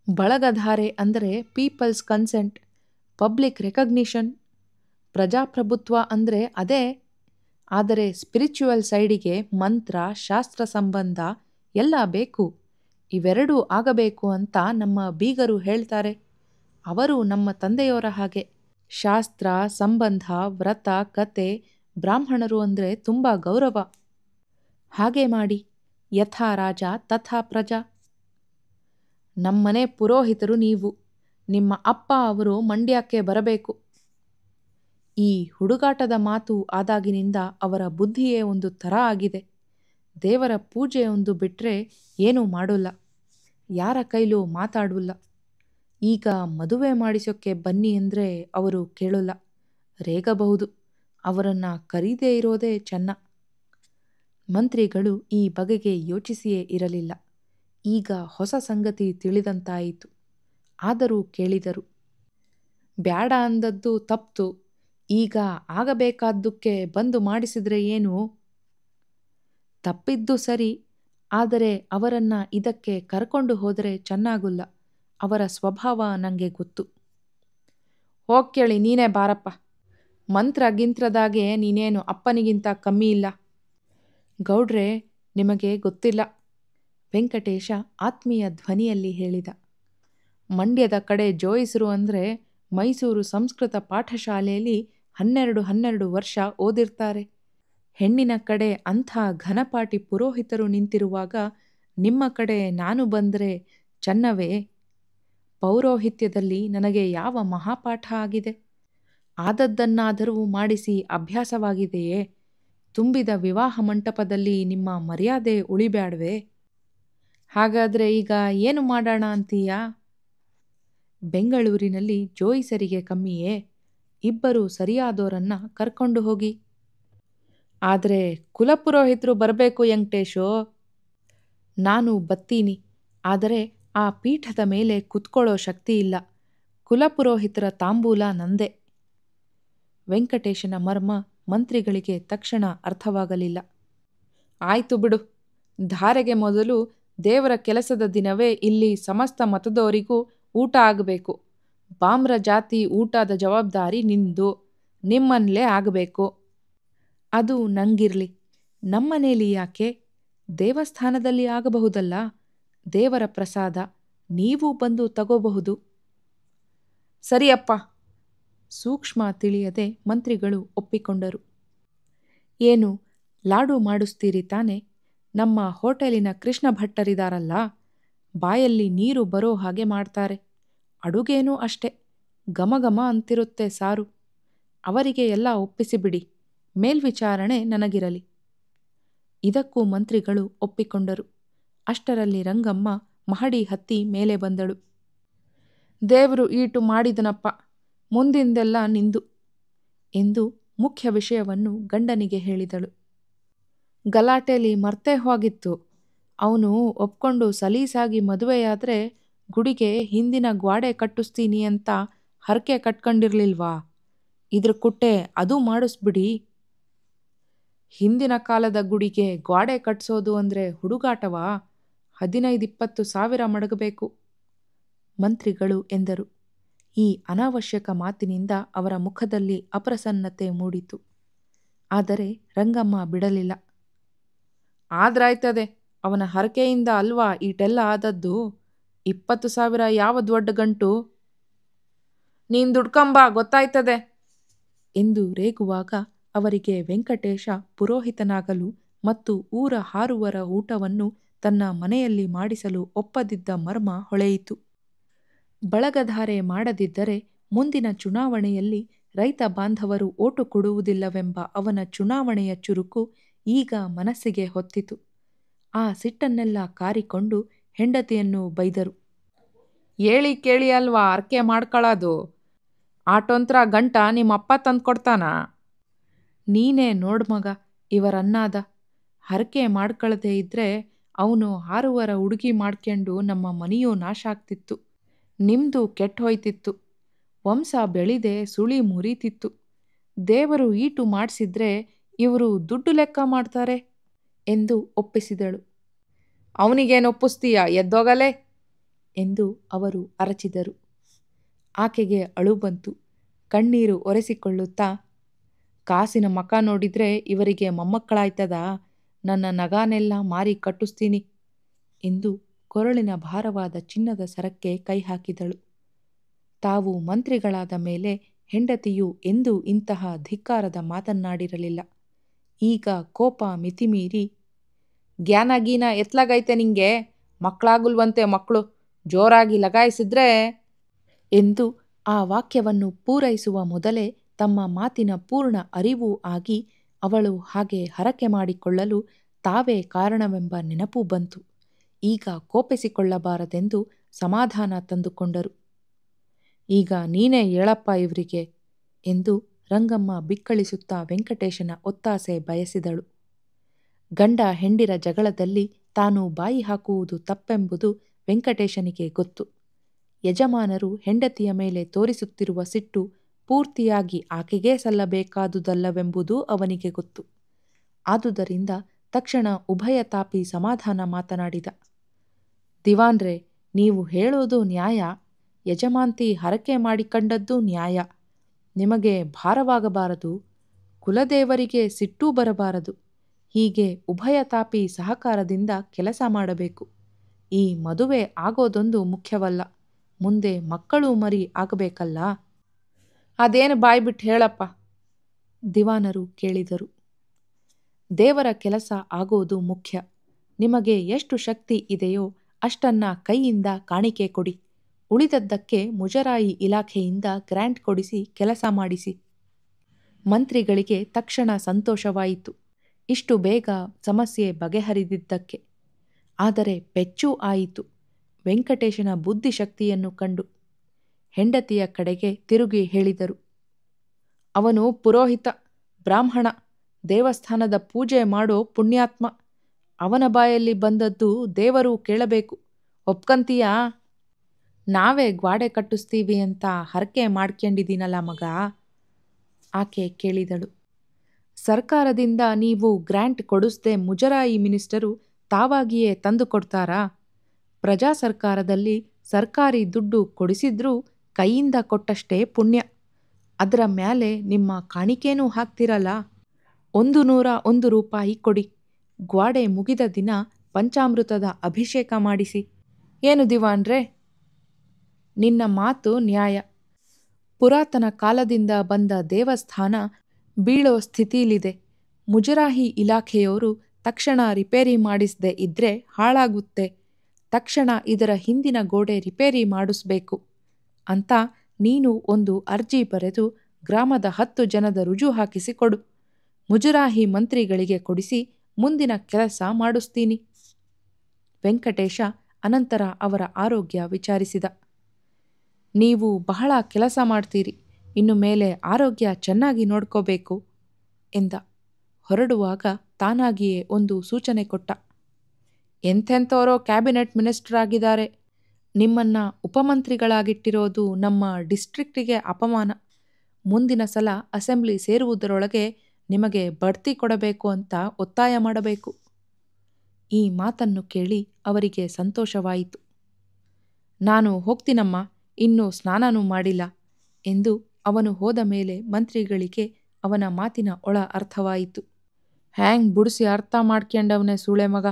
ಬಳಗಧಾರೆ ಅಂದರೆ ಪೀಪಲ್ಸ್ ಕನ್ಸೆಂಟ್, ಪಬ್ಲಿಕ್ ರೆಕಗ್ನಿಷನ್. ಪ್ರಜಾಪ್ರಭುತ್ವ ಅಂದರೆ ಅದೇ. ಆದರೆ ಸ್ಪಿರಿಚುವಲ್ ಸೈಡಿಗೆ ಮಂತ್ರ, ಶಾಸ್ತ್ರ ಸಂಬಂಧ ಎಲ್ಲ ಬೇಕು. ಇವೆರಡೂ ಆಗಬೇಕು ಅಂತ ನಮ್ಮ ಬೀಗರು ಹೇಳ್ತಾರೆ. ಅವರು ನಮ್ಮ ತಂದೆಯವರ ಹಾಗೆ. ಶಾಸ್ತ್ರ, ಸಂಬಂಧ, ವ್ರತ, ಕತೆ. ಬ್ರಾಹ್ಮಣರು ಅಂದರೆ ತುಂಬ ಗೌರವ. ಹಾಗೆ ಮಾಡಿ. ಯಥಾ ರಾಜ ತಥಾ ಪ್ರಜಾ. ನಮ್ಮನೆ ಪುರೋಹಿತರು ನೀವು. ನಿಮ್ಮ ಅಪ್ಪ ಅವರು ಮಂಡ್ಯಕ್ಕೆ ಬರಬೇಕು. ಈ ಹುಡುಗಾಟದ ಮಾತು ಆದಾಗಿನಿಂದ ಅವರ ಬುದ್ಧಿಯೇ ಒಂದು ಥರ ಆಗಿದೆ. ದೇವರ ಪೂಜೆ ಒಂದು ಬಿಟ್ಟರೆ ಏನೂ ಮಾಡೋಲ್ಲ, ಯಾರ ಕೈಲೂ ಮಾತಾಡೋಲ್ಲ. ಈಗ ಮದುವೆ ಮಾಡಿಸೋಕ್ಕೆ ಬನ್ನಿ ಅಂದರೆ ಅವರು ಕೇಳೋಲ್ಲ, ರೇಗಬಹುದು. ಅವರನ್ನು ಕರೀದೇ ಇರೋದೇ ಚೆನ್ನ. ಮಂತ್ರಿಗಳು ಈ ಬಗೆಗೆ ಯೋಚಿಸಿಯೇ ಇರಲಿಲ್ಲ. ಈಗ ಹೊಸ ಸಂಗತಿ ತಿಳಿದಂತಾಯಿತು. ಆದರೂ ಕೇಳಿದರು. ಬ್ಯಾಡ ಅಂದದ್ದು ತಪ್ತು, ಈಗ ಆಗಬೇಕಾದ್ದಕ್ಕೆ ಬಂದು ಮಾಡಿಸಿದ್ರೆ ಏನು? ತಪ್ಪಿದ್ದು ಸರಿ, ಆದರೆ ಅವರನ್ನ ಇದಕ್ಕೆ ಕರ್ಕೊಂಡು ಹೋದರೆ ಚೆನ್ನಾಗುಲ್ಲ. ಅವರ ಸ್ವಭಾವ ನನಗೆ ಗೊತ್ತು. ಹೋಗ್ಕೇಳಿ ನೀನೇ ಬಾರಪ್ಪ. ಮಂತ್ರ ಗಿಂತ್ರದಾಗೆ ನೀನೇನು ಅಪ್ಪನಿಗಿಂತ ಕಮ್ಮಿ ಇಲ್ಲ. ಗೌಡ್ರೆ, ನಿಮಗೆ ಗೊತ್ತಿಲ್ಲ, ವೆಂಕಟೇಶ ಆತ್ಮೀಯ ಧ್ವನಿಯಲ್ಲಿ ಹೇಳಿದ. ಮಂಡ್ಯದ ಕಡೆ ಜೋಯಿಸರು ಅಂದರೆ ಮೈಸೂರು ಸಂಸ್ಕೃತ ಪಾಠಶಾಲೆಯಲ್ಲಿ 12 ವರ್ಷ ಓದಿರ್ತಾರೆ. ಹೆಣ್ಣಿನ ಕಡೆ ಅಂಥ ಘನಪಾಟಿ ಪುರೋಹಿತರು ನಿಂತಿರುವಾಗ ನಿಮ್ಮ ಕಡೆ ನಾನು ಬಂದರೆ ಚೆನ್ನವೇ? ಪೌರೋಹಿತ್ಯದಲ್ಲಿ ನನಗೆ ಯಾವ ಮಹಾಪಾಠ ಆಗಿದೆ? ಆದದ್ದನ್ನಾದರೂ ಮಾಡಿಸಿ ಅಭ್ಯಾಸವಾಗಿದೆಯೇ? ತುಂಬಿದ ವಿವಾಹ ಮಂಟಪದಲ್ಲಿ ನಿಮ್ಮ ಮರ್ಯಾದೆ ಉಳಿಬ್ಯಾಡ್ವೇ? ಹಾಗಾದರೆ ಈಗ ಏನು ಮಾಡೋಣ ಅಂತೀಯಾ? ಬೆಂಗಳೂರಿನಲ್ಲಿ ಜೋಯಿಸರಿಗೆ ಕಮ್ಮಿಯೇ, ಇಬ್ಬರು ಸರಿಯಾದೋರನ್ನ ಕರ್ಕೊಂಡು ಹೋಗಿ. ಆದರೆ ಕುಲಪುರೋಹಿತರು ಬರಬೇಕು ವೆಂಕಟೇಶು. ನಾನು ಬತ್ತೀನಿ, ಆದರೆ ಆ ಪೀಠದ ಮೇಲೆ ಕುತ್ಕೊಳ್ಳೋ ಶಕ್ತಿ ಇಲ್ಲ. ಕುಲಪುರೋಹಿತರ ತಾಂಬೂಲ ನಂದೆ. ವೆಂಕಟೇಶನ ಮರ್ಮ ಮಂತ್ರಿಗಳಿಗೆ ತಕ್ಷಣ ಅರ್ಥವಾಗಲಿಲ್ಲ. ಆಯ್ತು ಬಿಡು, ಧಾರೆಗೆ ಮೊದಲು ದೇವರ ಕೆಲಸದ ದಿನವೇ ಇಲ್ಲಿ ಸಮಸ್ತ ಮತದವರಿಗೂ ಊಟ ಆಗಬೇಕು. ಬಾಮ್ರ ಜಾತಿ ಊಟದ ಜವಾಬ್ದಾರಿ ನಿಂದು, ನಿಮ್ಮನ್ಲೇ ಆಗಬೇಕು. ಅದು ನಂಗಿರ್ಲಿ, ನಮ್ಮನೇಲಿ ಯಾಕೆ? ದೇವಸ್ಥಾನದಲ್ಲಿ ಆಗಬಹುದಲ್ಲ. ದೇವರ ಪ್ರಸಾದ, ನೀವು ಬಂದು ತಗೋಬಹುದು. ಸರಿಯಪ್ಪ. ಸೂಕ್ಷ್ಮ ತಿಳಿಯದೆ ಮಂತ್ರಿಗಳು ಒಪ್ಪಿಕೊಂಡರು. ಏನು, ಲಾಡು ಮಾಡಿಸ್ತೀರಿ ತಾನೆ? ನಮ್ಮ ಹೋಟೆಲಿನ ಕೃಷ್ಣ ಭಟ್ಟರಿದಾರಲ್ಲ, ಬಾಯಲ್ಲಿ ನೀರು ಬರೋ ಹಾಗೆ ಮಾಡ್ತಾರೆ. ಅಡುಗೇನೂ ಅಷ್ಟೆ, ಘಮಘಮ ಅಂತಿರುತ್ತೆ ಸಾರು. ಅವರಿಗೆ ಎಲ್ಲ ಒಪ್ಪಿಸಿಬಿಡಿ, ಮೇಲ್ವಿಚಾರಣೆ ನನಗಿರಲಿ. ಇದಕ್ಕೂ ಮಂತ್ರಿಗಳು ಒಪ್ಪಿಕೊಂಡರು. ಅಷ್ಟರಲ್ಲಿ ರಂಗಮ್ಮ ಮಹಡಿ ಹತ್ತಿ ಮೇಲೆ ಬಂದಳು. ದೇವರು ಈಟು ಮಾಡಿದನಪ್ಪ, ಮುಂದಿಂದೆಲ್ಲ ನಿಂದು ಎಂದು ಮುಖ್ಯ ವಿಷಯವನ್ನು ಗಂಡನಿಗೆ ಹೇಳಿದಳು. ಗಲಾಟೆಲಿ ಮರ್ತೇ ಹೋಗಿತ್ತು. ಅವನು ಒಪ್ಕೊಂಡು ಸಲೀಸಾಗಿ ಮದುವೆಯಾದ್ರೆ ಗುಡಿಗೆ ಹಿಂದಿನ ಗ್ವಾಡೆ ಕಟ್ಟಿಸ್ತೀನಿ ಅಂತ ಹರಕೆ ಕಟ್ಕೊಂಡಿರ್ಲಿಲ್ವಾ? ಇದ್ರ ಕುಟ್ಟೆ ಅದೂ ಮಾಡಿಸ್ಬಿಡಿ. ಹಿಂದಿನ ಕಾಲದ ಗುಡಿಗೆ ಗ್ವಾಡೆ ಕಟ್ಸೋದು ಅಂದರೆ ಹುಡುಗಾಟವಾ? 15-20 ಸಾವಿರ ಮಡಗಬೇಕು. ಮಂತ್ರಿಗಳು ಎಂದರು. ಈ ಅನಾವಶ್ಯಕ ಮಾತಿನಿಂದ ಅವರ ಮುಖದಲ್ಲಿ ಅಪ್ರಸನ್ನತೆ ಮೂಡಿತು. ಆದರೆ ರಂಗಮ್ಮ ಬಿಡಲಿಲ್ಲ. ಆದ್ರಾಯ್ತದೆ, ಅವನ ಹರಕೆಯಿಂದ ಅಲ್ವಾ ಈಟೆಲ್ಲ ಆದದ್ದು. 20 ಸಾವಿರ ಯಾವ ದೊಡ್ಡ ಗಂಟು? ನೀನ್ ದುಡ್ಕಂಬ, ಗೊತ್ತಾಯ್ತದೆ ಎಂದು ರೇಗುವಾಗ ಅವರಿಗೆ ವೆಂಕಟೇಶ ಪುರೋಹಿತನಾಗಲು ಮತ್ತು ಊರ ಹಾರುವರ ಊಟವನ್ನು ತನ್ನ ಮನೆಯಲ್ಲಿ ಮಾಡಿಸಲು ಒಪ್ಪದಿದ್ದ ಮರ್ಮ ಹೊಳೆಯಿತು. ಬಳಗಧಾರೆ ಮಾಡದಿದ್ದರೆ ಮುಂದಿನ ಚುನಾವಣೆಯಲ್ಲಿ ರೈತ ಬಾಂಧವರು ಓಟು ಕೊಡುವುದಿಲ್ಲವೆಂಬ ಅವನ ಚುನಾವಣೆಯ ಚುರುಕು ಈಗ ಮನಸ್ಸಿಗೆ ಹೊತ್ತಿತು. ಆ ಸಿಟ್ಟನ್ನೆಲ್ಲ ಕಾರಿಕೊಂಡು ಹೆಂಡತಿಯನ್ನು ಬೈದರು. ಹೇಳಿ ಕೇಳಿ ಅಲ್ವಾ ಅರ್ಕೆ ಮಾಡ್ಕೊಳ್ಳೋದು? ಆಟೋಂತ್ರ ಗಂಟ ನಿಮ್ಮಪ್ಪ ತಂದ್ಕೊಡ್ತಾನ? ನೀನೇ ನೋಡ್ಮಗ ಇವರನ್ನಾದ. ಹರಕೆ ಮಾಡ್ಕೊಳ್ಳದೆ ಇದ್ರೆ ಅವನು ಹಾರುವರ ಹುಡುಗಿ ಮಾಡ್ಕೊಂಡು ನಮ್ಮ ಮನೆಯೂ ನಾಶ ಆಗ್ತಿತ್ತು. ನಿಮ್ದು ಕೆಟ್ಟ ಹೋಯ್ತಿತ್ತು. ವಂಶ ಬೆಳಿದೆ ಸುಳಿ ಮುರಿತಿತ್ತು. ದೇವರು ಈಟು ಮಾಡಿಸಿದ್ರೆ ಇವರು ದುಡ್ಡು ಲೆಕ್ಕ ಮಾಡ್ತಾರೆ ಎಂದು ಒಪ್ಪಿಸಿದಳು. ಅವನಿಗೇನು ಒಪ್ಪಿಸ್ತೀಯ, ಎದ್ದೋಗಲೇ ಎಂದು ಅವರು ಅರಚಿದರು. ಆಕೆಗೆ ಅಳು ಬಂತು. ಕಣ್ಣೀರು ಒರೆಸಿಕೊಳ್ಳುತ್ತಾ, ಕಾಸಿನ ಮಕ ನೋಡಿದ್ರೆ ಇವರಿಗೆ ಮೊಮ್ಮಕ್ಕಳಾಯ್ತದ? ನನ್ನ ನಗಾನೆಲ್ಲ ಮಾರಿ ಕಟ್ಟಿಸ್ತೀನಿ ಎಂದು ಕೊರಳಿನ ಭಾರವಾದ ಚಿನ್ನದ ಸರಕ್ಕೆ ಕೈ ಹಾಕಿದಳು. ತಾವು ಮಂತ್ರಿಗಳಾದ ಮೇಲೆ ಹೆಂಡತಿಯು ಎಂದೂ ಇಂತಹ ಧಿಕ್ಕಾರದ ಮಾತನ್ನಾಡಿರಲಿಲ್ಲ. ಈಗ ಕೋಪ ಮಿತಿಮೀರಿ, ಜ್ಞಾನ ಎತ್ಲಾಗೈತೆ ನಿಂಗೆ? ಮಕ್ಕಳಾಗುಲ್ವಂತೆ ಮಕ್ಕಳು, ಜೋರಾಗಿ ಲಗಾಯಿಸಿದ್ರೆ ಎಂದು ಆ ವಾಕ್ಯವನ್ನು ಪೂರೈಸುವ ಮೊದಲೇ ತಮ್ಮ ಮಾತಿನ ಪೂರ್ಣ ಅರಿವು ಆಗಿ ಅವಳು ಹಾಗೆ ಹರಕೆ ಮಾಡಿಕೊಳ್ಳಲು ತಾವೇ ಕಾರಣವೆಂಬ ನೆನಪು ಬಂತು. ಈಗ ಕೋಪಿಸಿಕೊಳ್ಳಬಾರದೆಂದು ಸಮಾಧಾನ ತಂದುಕೊಂಡರು. ಈಗ ನೀನೇ ಹೇಳಪ್ಪ ಇವರಿಗೆ ಎಂದು ರಂಗಮ್ಮ ಬಿಕ್ಕಳಿಸುತ್ತಾ ವೆಂಕಟೇಶನ ಒತ್ತಾಸೆ ಬಯಸಿದಳು. ಗಂಡ ಹೆಂಡಿರ ಜಗಳದಲ್ಲಿ ತಾನು ಬಾಯಿ ಹಾಕುವುದು ತಪ್ಪೆಂಬುದು ವೆಂಕಟೇಶನಿಗೆ ಗೊತ್ತು. ಯಜಮಾನರು ಹೆಂಡತಿಯ ಮೇಲೆ ತೋರಿಸುತ್ತಿರುವ ಸಿಟ್ಟು ಪೂರ್ತಿಯಾಗಿ ಆಕೆಗೇ ಸಲ್ಲಬೇಕಾದುದಲ್ಲವೆಂಬುದೂ ಅವನಿಗೆ ಗೊತ್ತು. ಆದುದರಿಂದ ತಕ್ಷಣ ಉಭಯ ತಾಪಿ ಸಮಾಧಾನ ಮಾತನಾಡಿದ. ದಿವಾನ್ರೆ, ನೀವು ಹೇಳೋದು ನ್ಯಾಯ. ಯಜಮಾಂತಿ ಹರಕೆ ಮಾಡಿಕೊಂಡದ್ದು ನ್ಯಾಯ. ನಿಮಗೆ ಭಾರವಾಗಬಾರದು, ಕುಲದೇವರಿಗೆ ಸಿಟ್ಟೂ ಬರಬಾರದು. ಹೀಗೆ ಉಭಯ ತಾಪಿ ಸಹಕಾರದಿಂದ ಕೆಲಸ ಮಾಡಬೇಕು. ಈ ಮದುವೆ ಆಗೋದೊಂದು ಮುಖ್ಯವಲ್ಲ, ಮುಂದೆ ಮಕ್ಕಳು ಮರಿ ಆಗಬೇಕಲ್ಲ. ಅದೇನು ಬಾಯ್ಬಿಟ್ಟು ಹೇಳಪ್ಪ, ದಿವಾನರು ಕೇಳಿದರು. ದೇವರ ಕೆಲಸ ಆಗೋದು ಮುಖ್ಯ. ನಿಮಗೆ ಎಷ್ಟು ಶಕ್ತಿ ಇದೆಯೋ ಅಷ್ಟನ್ನ ಕೈಯಿಂದ ಕಾಣಿಕೆ ಕೊಡಿ. ಉಳಿದದ್ದಕ್ಕೆ ಮುಜರಾಯಿ ಇಲಾಖೆಯಿಂದ ಗ್ರ್ಯಾಂಟ್ ಕೊಡಿಸಿ ಕೆಲಸ ಮಾಡಿಸಿ. ಮಂತ್ರಿಗಳಿಗೆ ತಕ್ಷಣ ಸಂತೋಷವಾಯಿತು, ಇಷ್ಟು ಬೇಗ ಸಮಸ್ಯೆ ಬಗೆಹರಿದಿದ್ದಕ್ಕೆ. ಆದರೆ ಪೆಚ್ಚೂ ಆಯಿತು ವೆಂಕಟೇಶನ ಬುದ್ಧಿಶಕ್ತಿಯನ್ನು ಕಂಡು. ಹೆಂಡತಿಯ ಕಡೆಗೆ ತಿರುಗಿ ಹೇಳಿದರು, ಅವನು ಪುರೋಹಿತ, ಬ್ರಾಹ್ಮಣ, ದೇವಸ್ಥಾನದ ಪೂಜೆ ಮಾಡೋ ಪುಣ್ಯಾತ್ಮ. ಅವನ ಬಾಯಲ್ಲಿ ಬಂದದ್ದು ದೇವರು ಕೇಳಬೇಕು. ಒಪ್ಕಂತೀಯಾ? ನಾವೇ ಗ್ವಾಡೆ ಕಟ್ಟಿಸ್ತೀವಿ ಅಂತ ಹರಕೆ ಮಾಡ್ಕೊಂಡಿದ್ದೀನಲ್ಲ ಮಗ, ಆಕೆ ಕೇಳಿದಳು. ಸರ್ಕಾರದಿಂದ ನೀವು ಗ್ರ್ಯಾಂಟ್ ಕೊಡಿಸ್ದೆ ಮುಜರಾಯಿ ಮಿನಿಸ್ಟರು ತಾವಾಗಿಯೇ ತಂದು ಕೊಡ್ತಾರಾ? ಪ್ರಜಾ ಸರ್ಕಾರದಲ್ಲಿ ಸರ್ಕಾರಿ ದುಡ್ಡು ಕೊಡಿಸಿದ್ರೂ ಕೈಯಿಂದ ಕೊಟ್ಟಷ್ಟೇ ಪುಣ್ಯ. ಅದರ ಮ್ಯಾಲೆ ನಿಮ್ಮ ಕಾಣಿಕೇನೂ ಹಾಕ್ತಿರಲ್ಲ. 101 ರೂಪಾಯಿ ಕೊಡಿ. ಗ್ವಾಡೆ ಮುಗಿದ ದಿನ ಪಂಚಾಮೃತದ ಅಭಿಷೇಕ ಮಾಡಿಸಿ. ಏನು ದಿವಾನ್ರೇ? ನಿನ್ನ ಮಾತು ನ್ಯಾಯ. ಪುರಾತನ ಕಾಲದಿಂದ ಬಂದ ದೇವಸ್ಥಾನ ಬೀಳೋ ಸ್ಥಿತಿಲಿದೆ. ಮುಜರಾಯಿ ಇಲಾಖೆಯವರು ತಕ್ಷಣ ರಿಪೇರಿ ಮಾಡಿಸದೆ ಇದ್ರೆ ಹಾಳಾಗುತ್ತೆ. ತಕ್ಷಣ ಇದರ ಹಿಂದಿನ ಗೋಡೆ ರಿಪೇರಿ ಮಾಡಿಸ್ಬೇಕು ಅಂತ ನೀನು ಒಂದು ಅರ್ಜಿ ಬರೆದು ಗ್ರಾಮದ 10 ಜನದ ರುಜು ಹಾಕಿಸಿ ಕೊಡು. ಮುಜರಾಯಿ ಮಂತ್ರಿಗಳಿಗೆ ಕೊಡಿಸಿ ಮುಂದಿನ ಕೆಲಸ ಮಾಡಿಸ್ತೀನಿ. ವೆಂಕಟೇಶ ಅನಂತರ ಅವರ ಆರೋಗ್ಯ ವಿಚಾರಿಸಿದ. ನೀವು ಬಹಳ ಕೆಲಸ ಮಾಡ್ತೀರಿ, ಇನ್ನು ಮೇಲೆ ಆರೋಗ್ಯ ಚೆನ್ನಾಗಿ ನೋಡ್ಕೋಬೇಕು ಎಂದ. ಹೊರಡುವಾಗ ತಾನಾಗಿಯೇ ಒಂದು ಸೂಚನೆ ಕೊಟ್ಟ. ಎಂಥೆಂಥವರೋ ಕ್ಯಾಬಿನೆಟ್ ಮಿನಿಸ್ಟರ್ ಆಗಿದ್ದಾರೆ. ನಿಮ್ಮನ್ನ ಉಪಮಂತ್ರಿಗಳಾಗಿಟ್ಟಿರೋದು ನಮ್ಮ ಡಿಸ್ಟ್ರಿಕ್ಟಿಗೆ ಅಪಮಾನ. ಮುಂದಿನ ಸಲ ಅಸೆಂಬ್ಲಿ ಸೇರುವುದರೊಳಗೆ ನಿಮಗೆ ಬಡ್ತಿ ಕೊಡಬೇಕು ಅಂತ ಒತ್ತಾಯ ಮಾಡಬೇಕು. ಈ ಮಾತನ್ನು ಕೇಳಿ ಅವರಿಗೆ ಸಂತೋಷವಾಯಿತು. ನಾನು ಹೋಗ್ತೀನಮ್ಮ, ಇನ್ನೂ ಸ್ನಾನನೂ ಮಾಡಿಲ್ಲ ಎಂದು ಅವನು ಹೋದ ಮೇಲೆ ಮಂತ್ರಿಗಳಿಗೆ ಅವನ ಮಾತಿನ ಒಳ ಅರ್ಥವಾಯಿತು. ಹ್ಯಾಂಗ್ ಬುಡಿಸಿ ಅರ್ಥ ಮಾಡ್ಕೊಂಡವನೇ ಸೂಳೆ ಮಗ,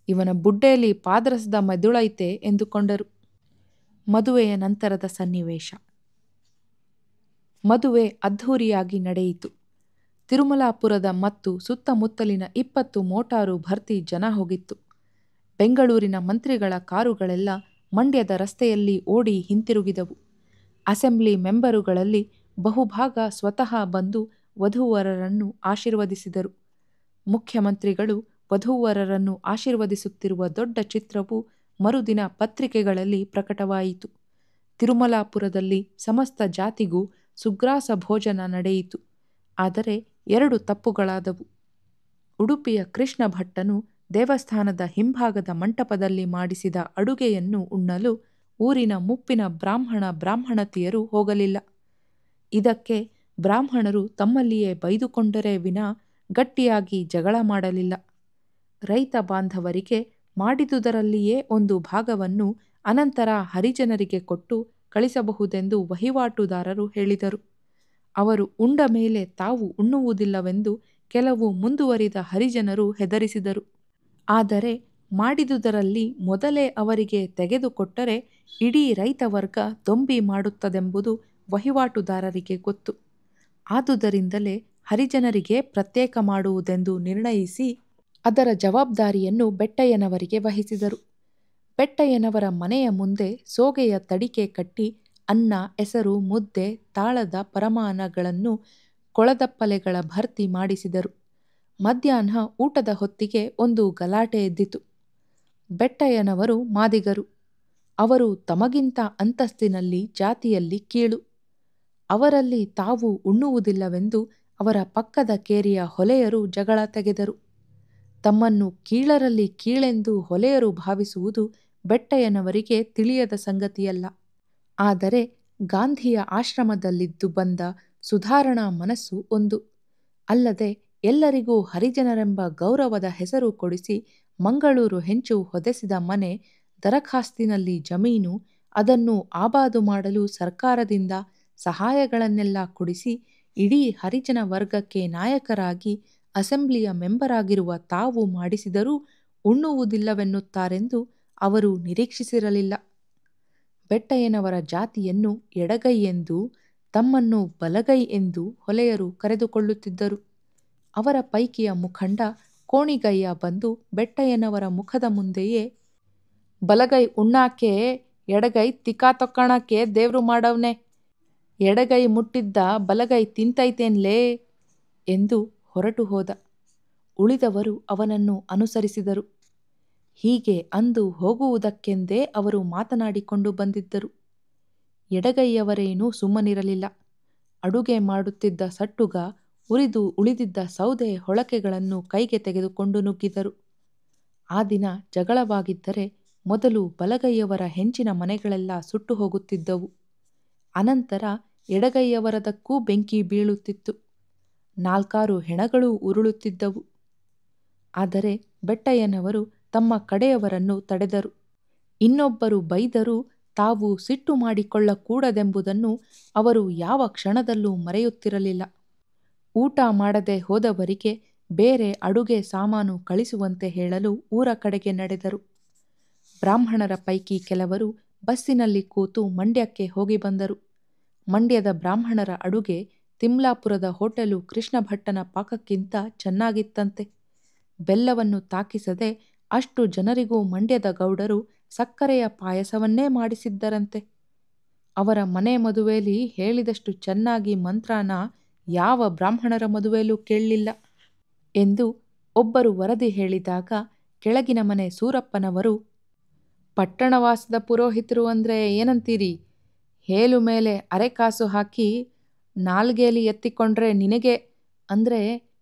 ಇವನ ಬುಡ್ಡೆಯಲ್ಲಿ ಪಾದರಸದ ಮೆದುಳೈತೆ ಎಂದುಕೊಂಡರು. ಮದುವೆಯ ನಂತರದ ಸನ್ನಿವೇಶ. ಮದುವೆ ಅದ್ಧೂರಿಯಾಗಿ ನಡೆಯಿತು. ತಿರುಮಲಾಪುರದ ಮತ್ತು ಸುತ್ತಮುತ್ತಲಿನ 20 ಮೋಟಾರು ಭರ್ತಿ ಜನ ಹೋಗಿತ್ತು. ಬೆಂಗಳೂರಿನ ಮಂತ್ರಿಗಳ ಕಾರುಗಳೆಲ್ಲ ಮಂಡ್ಯದ ರಸ್ತೆಯಲ್ಲಿ ಓಡಿ ಹಿಂತಿರುಗಿದವು. ಅಸೆಂಬ್ಲಿ ಮೆಂಬರುಗಳಲ್ಲಿ ಬಹುಭಾಗ ಸ್ವತಃ ಬಂದು ವಧೂವರರನ್ನು ಆಶೀರ್ವದಿಸಿದರು. ಮುಖ್ಯಮಂತ್ರಿಗಳು ವಧೂವರರನ್ನು ಆಶೀರ್ವದಿಸುತ್ತಿರುವ ದೊಡ್ಡ ಚಿತ್ರವು ಮರುದಿನ ಪತ್ರಿಕೆಗಳಲ್ಲಿ ಪ್ರಕಟವಾಯಿತು. ತಿರುಮಲಾಪುರದಲ್ಲಿ ಸಮಸ್ತ ಜಾತಿಗೂ ಸುಗ್ರಾಸ ಭೋಜನ ನಡೆಯಿತು. ಆದರೆ 2 ತಪ್ಪುಗಳಾದವು. ಉಡುಪಿಯ ಕೃಷ್ಣ ಭಟ್ಟನು ದೇವಸ್ಥಾನದ ಹಿಂಭಾಗದ ಮಂಟಪದಲ್ಲಿ ಮಾಡಿಸಿದ ಅಡುಗೆಯನ್ನು ಉಣ್ಣಲು ಊರಿನ ಮುಪ್ಪಿನ ಬ್ರಾಹ್ಮಣತಿಯರು ಹೋಗಲಿಲ್ಲ. ಇದಕ್ಕೆ ಬ್ರಾಹ್ಮಣರು ತಮ್ಮಲ್ಲಿಯೇ ಬೈದುಕೊಂಡರೆ ವಿನಾ ಗಟ್ಟಿಯಾಗಿ ಜಗಳ ಮಾಡಲಿಲ್ಲ. ರೈತ ಬಾಂಧವರಿಗೆ ಮಾಡಿದುದರಲ್ಲಿಯೇ ಒಂದು ಭಾಗವನ್ನು ಅನಂತರ ಹರಿಜನರಿಗೆ ಕೊಟ್ಟು ಕಳಿಸಬಹುದೆಂದು ವಹಿವಾಟುದಾರರು ಹೇಳಿದರು. ಅವರು ಉಂಡ ಮೇಲೆ ತಾವು ಉಣ್ಣುವುದಿಲ್ಲವೆಂದು ಕೆಲವು ಮುಂದುವರಿದ ಹರಿಜನರು ಹೆದರಿಸಿದರು. ಆದರೆ ಮಾಡಿದುದರಲ್ಲಿ ಮೊದಲೇ ಅವರಿಗೆ ತೆಗೆದುಕೊಟ್ಟರೆ ಇಡೀ ರೈತವರ್ಗ ದೊಂಬಿ ಮಾಡುತ್ತದೆಂಬುದು ವಹಿವಾಟುದಾರರಿಗೆ ಗೊತ್ತು. ಆದುದರಿಂದಲೇ ಹರಿಜನರಿಗೆ ಪ್ರತ್ಯೇಕ ಮಾಡುವುದೆಂದು ನಿರ್ಣಯಿಸಿ ಅದರ ಜವಾಬ್ದಾರಿಯನ್ನು ಬೆಟ್ಟಯ್ಯನವರಿಗೆ ವಹಿಸಿದರು. ಬೆಟ್ಟಯ್ಯನವರ ಮನೆಯ ಮುಂದೆ ಸೋಗೆಯ ತಡಿಕೆ ಕಟ್ಟಿ ಅನ್ನ, ಎಸರು, ಮುದ್ದೆ, ತಾಳದ ಪರಮಾನ್ನಗಳನ್ನು ಕೊಳದಪ್ಪಲೆಗಳ ಭರ್ತಿ ಮಾಡಿಸಿದರು. ಮಧ್ಯಾಹ್ನ ಊಟದ ಹೊತ್ತಿಗೆ ಒಂದು ಗಲಾಟೆ ಎದ್ದಿತು. ಬೆಟ್ಟಯ್ಯನವರು ಮಾದಿಗರು. ಅವರು ತಮಗಿಂತ ಅಂತಸ್ತಿನಲ್ಲಿ ಜಾತಿಯಲ್ಲಿ ಕೀಳು. ಅವರಲ್ಲಿ ತಾವು ಉಣ್ಣುವುದಿಲ್ಲವೆಂದು ಅವರ ಪಕ್ಕದ ಕೇರಿಯ ಹೊಲೆಯರು ಜಗಳ ತೆಗೆದರು. ತಮ್ಮನ್ನು ಕೀಳರಲ್ಲಿ ಕೀಳೆಂದು ಹೊಲೆಯರು ಭಾವಿಸುವುದು ಬೆಟ್ಟಯ್ಯನವರಿಗೆ ತಿಳಿಯದ ಸಂಗತಿಯಲ್ಲ. ಆದರೆ ಗಾಂಧಿಯ ಆಶ್ರಮದಲ್ಲಿದ್ದು ಬಂದ ಸುಧಾರಣಾ ಮನಸ್ಸು ಒಂದು. ಅಲ್ಲದೆ ಎಲ್ಲರಿಗೂ ಹರಿಜನರೆಂಬ ಗೌರವದ ಹೆಸರು ಕೊಡಿಸಿ ಮಂಗಳೂರು ಹೆಂಚು ಹೊದೆಸಿದ ಮನೆ, ದರಖಾಸ್ತಿನಲ್ಲಿ ಜಮೀನು, ಅದನ್ನು ಆಬಾದು ಮಾಡಲು ಸರ್ಕಾರದಿಂದ ಸಹಾಯಗಳನ್ನೆಲ್ಲ ಕೊಡಿಸಿ ಇಡೀ ಹರಿಜನ ವರ್ಗಕ್ಕೆ ನಾಯಕರಾಗಿ ಅಸೆಂಬ್ಲಿಯ ಮೆಂಬರಾಗಿರುವ ತಾವು ಮಾಡಿಸಿದರೂ ಉಣ್ಣುವುದಿಲ್ಲವೆನ್ನುತ್ತಾರೆಂದು ಅವರು ನಿರೀಕ್ಷಿಸಿರಲಿಲ್ಲ. ಬೆಟ್ಟಯ್ಯನವರ ಜಾತಿಯನ್ನು ಎಡಗೈ ಎಂದೂ ತಮ್ಮನ್ನು ಬಲಗೈ ಎಂದೂ ಹೊಲೆಯರು ಕರೆದುಕೊಳ್ಳುತ್ತಿದ್ದರು. ಅವರ ಪೈಕಿಯ ಮುಖಂಡ ಕೋಣಿಗಯ್ಯ ಬಂದು ಬೆಟ್ಟಯ್ಯನವರ ಮುಖದ ಮುಂದೆಯೇ, ಬಲಗೈ ಉಣ್ಣಾಕೆ ಎಡಗೈ ತಿಕಾ ತೊಕ್ಕಣಕ್ಕೆ ದೇವ್ರು ಮಾಡವ್ನೆ, ಎಡಗೈ ಮುಟ್ಟಿದ್ದ ಬಲಗೈ ತಿಂತೈತೇನ್ಲೇ ಎಂದು ಹೊರಟು ಹೋದ. ಉಳಿದವರು ಅವನನ್ನು ಅನುಸರಿಸಿದರು. ಹೀಗೆ ಅಂದು ಹೋಗುವುದಕ್ಕೆಂದೇ ಅವರು ಮಾತನಾಡಿಕೊಂಡು ಬಂದಿದ್ದರು. ಎಡಗೈಯವರೇನೂ ಸುಮ್ಮನಿರಲಿಲ್ಲ. ಅಡುಗೆ ಮಾಡುತ್ತಿದ್ದ ಸಟ್ಟುಗ ಉರಿದು ಉಳಿದಿದ್ದ ಸೌದೆ ಹೊಳಕೆಗಳನ್ನು ಕೈಗೆ ತೆಗೆದುಕೊಂಡು ನುಗ್ಗಿದರು. ಆ ದಿನ ಜಗಳವಾಗಿದ್ದರೆ ಮೊದಲು ಬಲಗೈಯವರ ಹೆಂಚಿನ ಮನೆಗಳೆಲ್ಲ ಸುಟ್ಟು ಹೋಗುತ್ತಿದ್ದವು. ಅನಂತರ ಎಡಗೈಯವರದಕ್ಕೂ ಬೆಂಕಿ ಬೀಳುತ್ತಿತ್ತು. 4 ಹೆಣಗಳೂ ಉರುಳುತ್ತಿದ್ದವು. ಆದರೆ ಬೆಟ್ಟಯ್ಯನವರು ತಮ್ಮ ಕಡೆಯವರನ್ನು ತಡೆದರು. ಇನ್ನೊಬ್ಬರು ಬೈದರೂ ತಾವು ಸಿಟ್ಟು ಮಾಡಿಕೊಳ್ಳಕೂಡದೆಂಬುದನ್ನು ಅವರು ಯಾವ ಕ್ಷಣದಲ್ಲೂ ಮರೆಯುತ್ತಿರಲಿಲ್ಲ. ಊಟ ಮಾಡದೆ ಹೋದವರಿಗೆ ಬೇರೆ ಅಡುಗೆ ಸಾಮಾನು ಕಳಿಸುವಂತೆ ಹೇಳಲು ಊರ ಕಡೆಗೆ ನಡೆದರು. ಬ್ರಾಹ್ಮಣರ ಪೈಕಿ ಕೆಲವರು ಬಸ್ಸಿನಲ್ಲಿ ಕೂತು ಮಂಡ್ಯಕ್ಕೆ ಹೋಗಿ ಬಂದರು. ಮಂಡ್ಯದ ಬ್ರಾಹ್ಮಣರ ಅಡುಗೆ ತಿಮ್ಲಾಪುರದ ಹೋಟೆಲು ಕೃಷ್ಣಭಟ್ಟನ ಪಾಕಕ್ಕಿಂತ ಚೆನ್ನಾಗಿತ್ತಂತೆ. ಬೆಲ್ಲವನ್ನು ತಾಕಿಸದೆ ಅಷ್ಟು ಜನರಿಗೂ ಮಂಡ್ಯದ ಗೌಡರು ಸಕ್ಕರೆಯ ಪಾಯಸವನ್ನೇ ಮಾಡಿಸಿದ್ದರಂತೆ. ಅವರ ಮನೆ ಮದುವೆಯಲ್ಲಿ ಹೇಳಿದಷ್ಟು ಚೆನ್ನಾಗಿ ಮಂತ್ರಾನ ಯಾವ ಬ್ರಾಹ್ಮಣರ ಮದುವೆಯಲ್ಲೂ ಕೇಳಲಿಲ್ಲ ಎಂದು ಒಬ್ಬರು ವರದಿ ಹೇಳಿದಾಗ ಕೆಳಗಿನ ಮನೆ ಸೂರಪ್ಪನವರು, ಪಟ್ಟಣವಾಸದ ಪುರೋಹಿತರು ಅಂದರೆ ಏನಂತೀರಿ? ಹೇಲು ಮೇಲೆ ಅರೆಕಾಸು ಹಾಕಿ ನಾಲ್ಗೇಲಿ ಎತ್ತಿಕೊಂಡ್ರೆ ನಿನಗೆ ಅಂದರೆ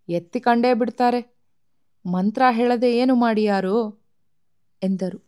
ಎತ್ತಿಕೊಂಡೇ ಬಿಡ್ತಾರೆ. ಮಂತ್ರ ಹೇಳದೆ ಏನು ಮಾಡಿಯಾರೋ ಎಂದರು.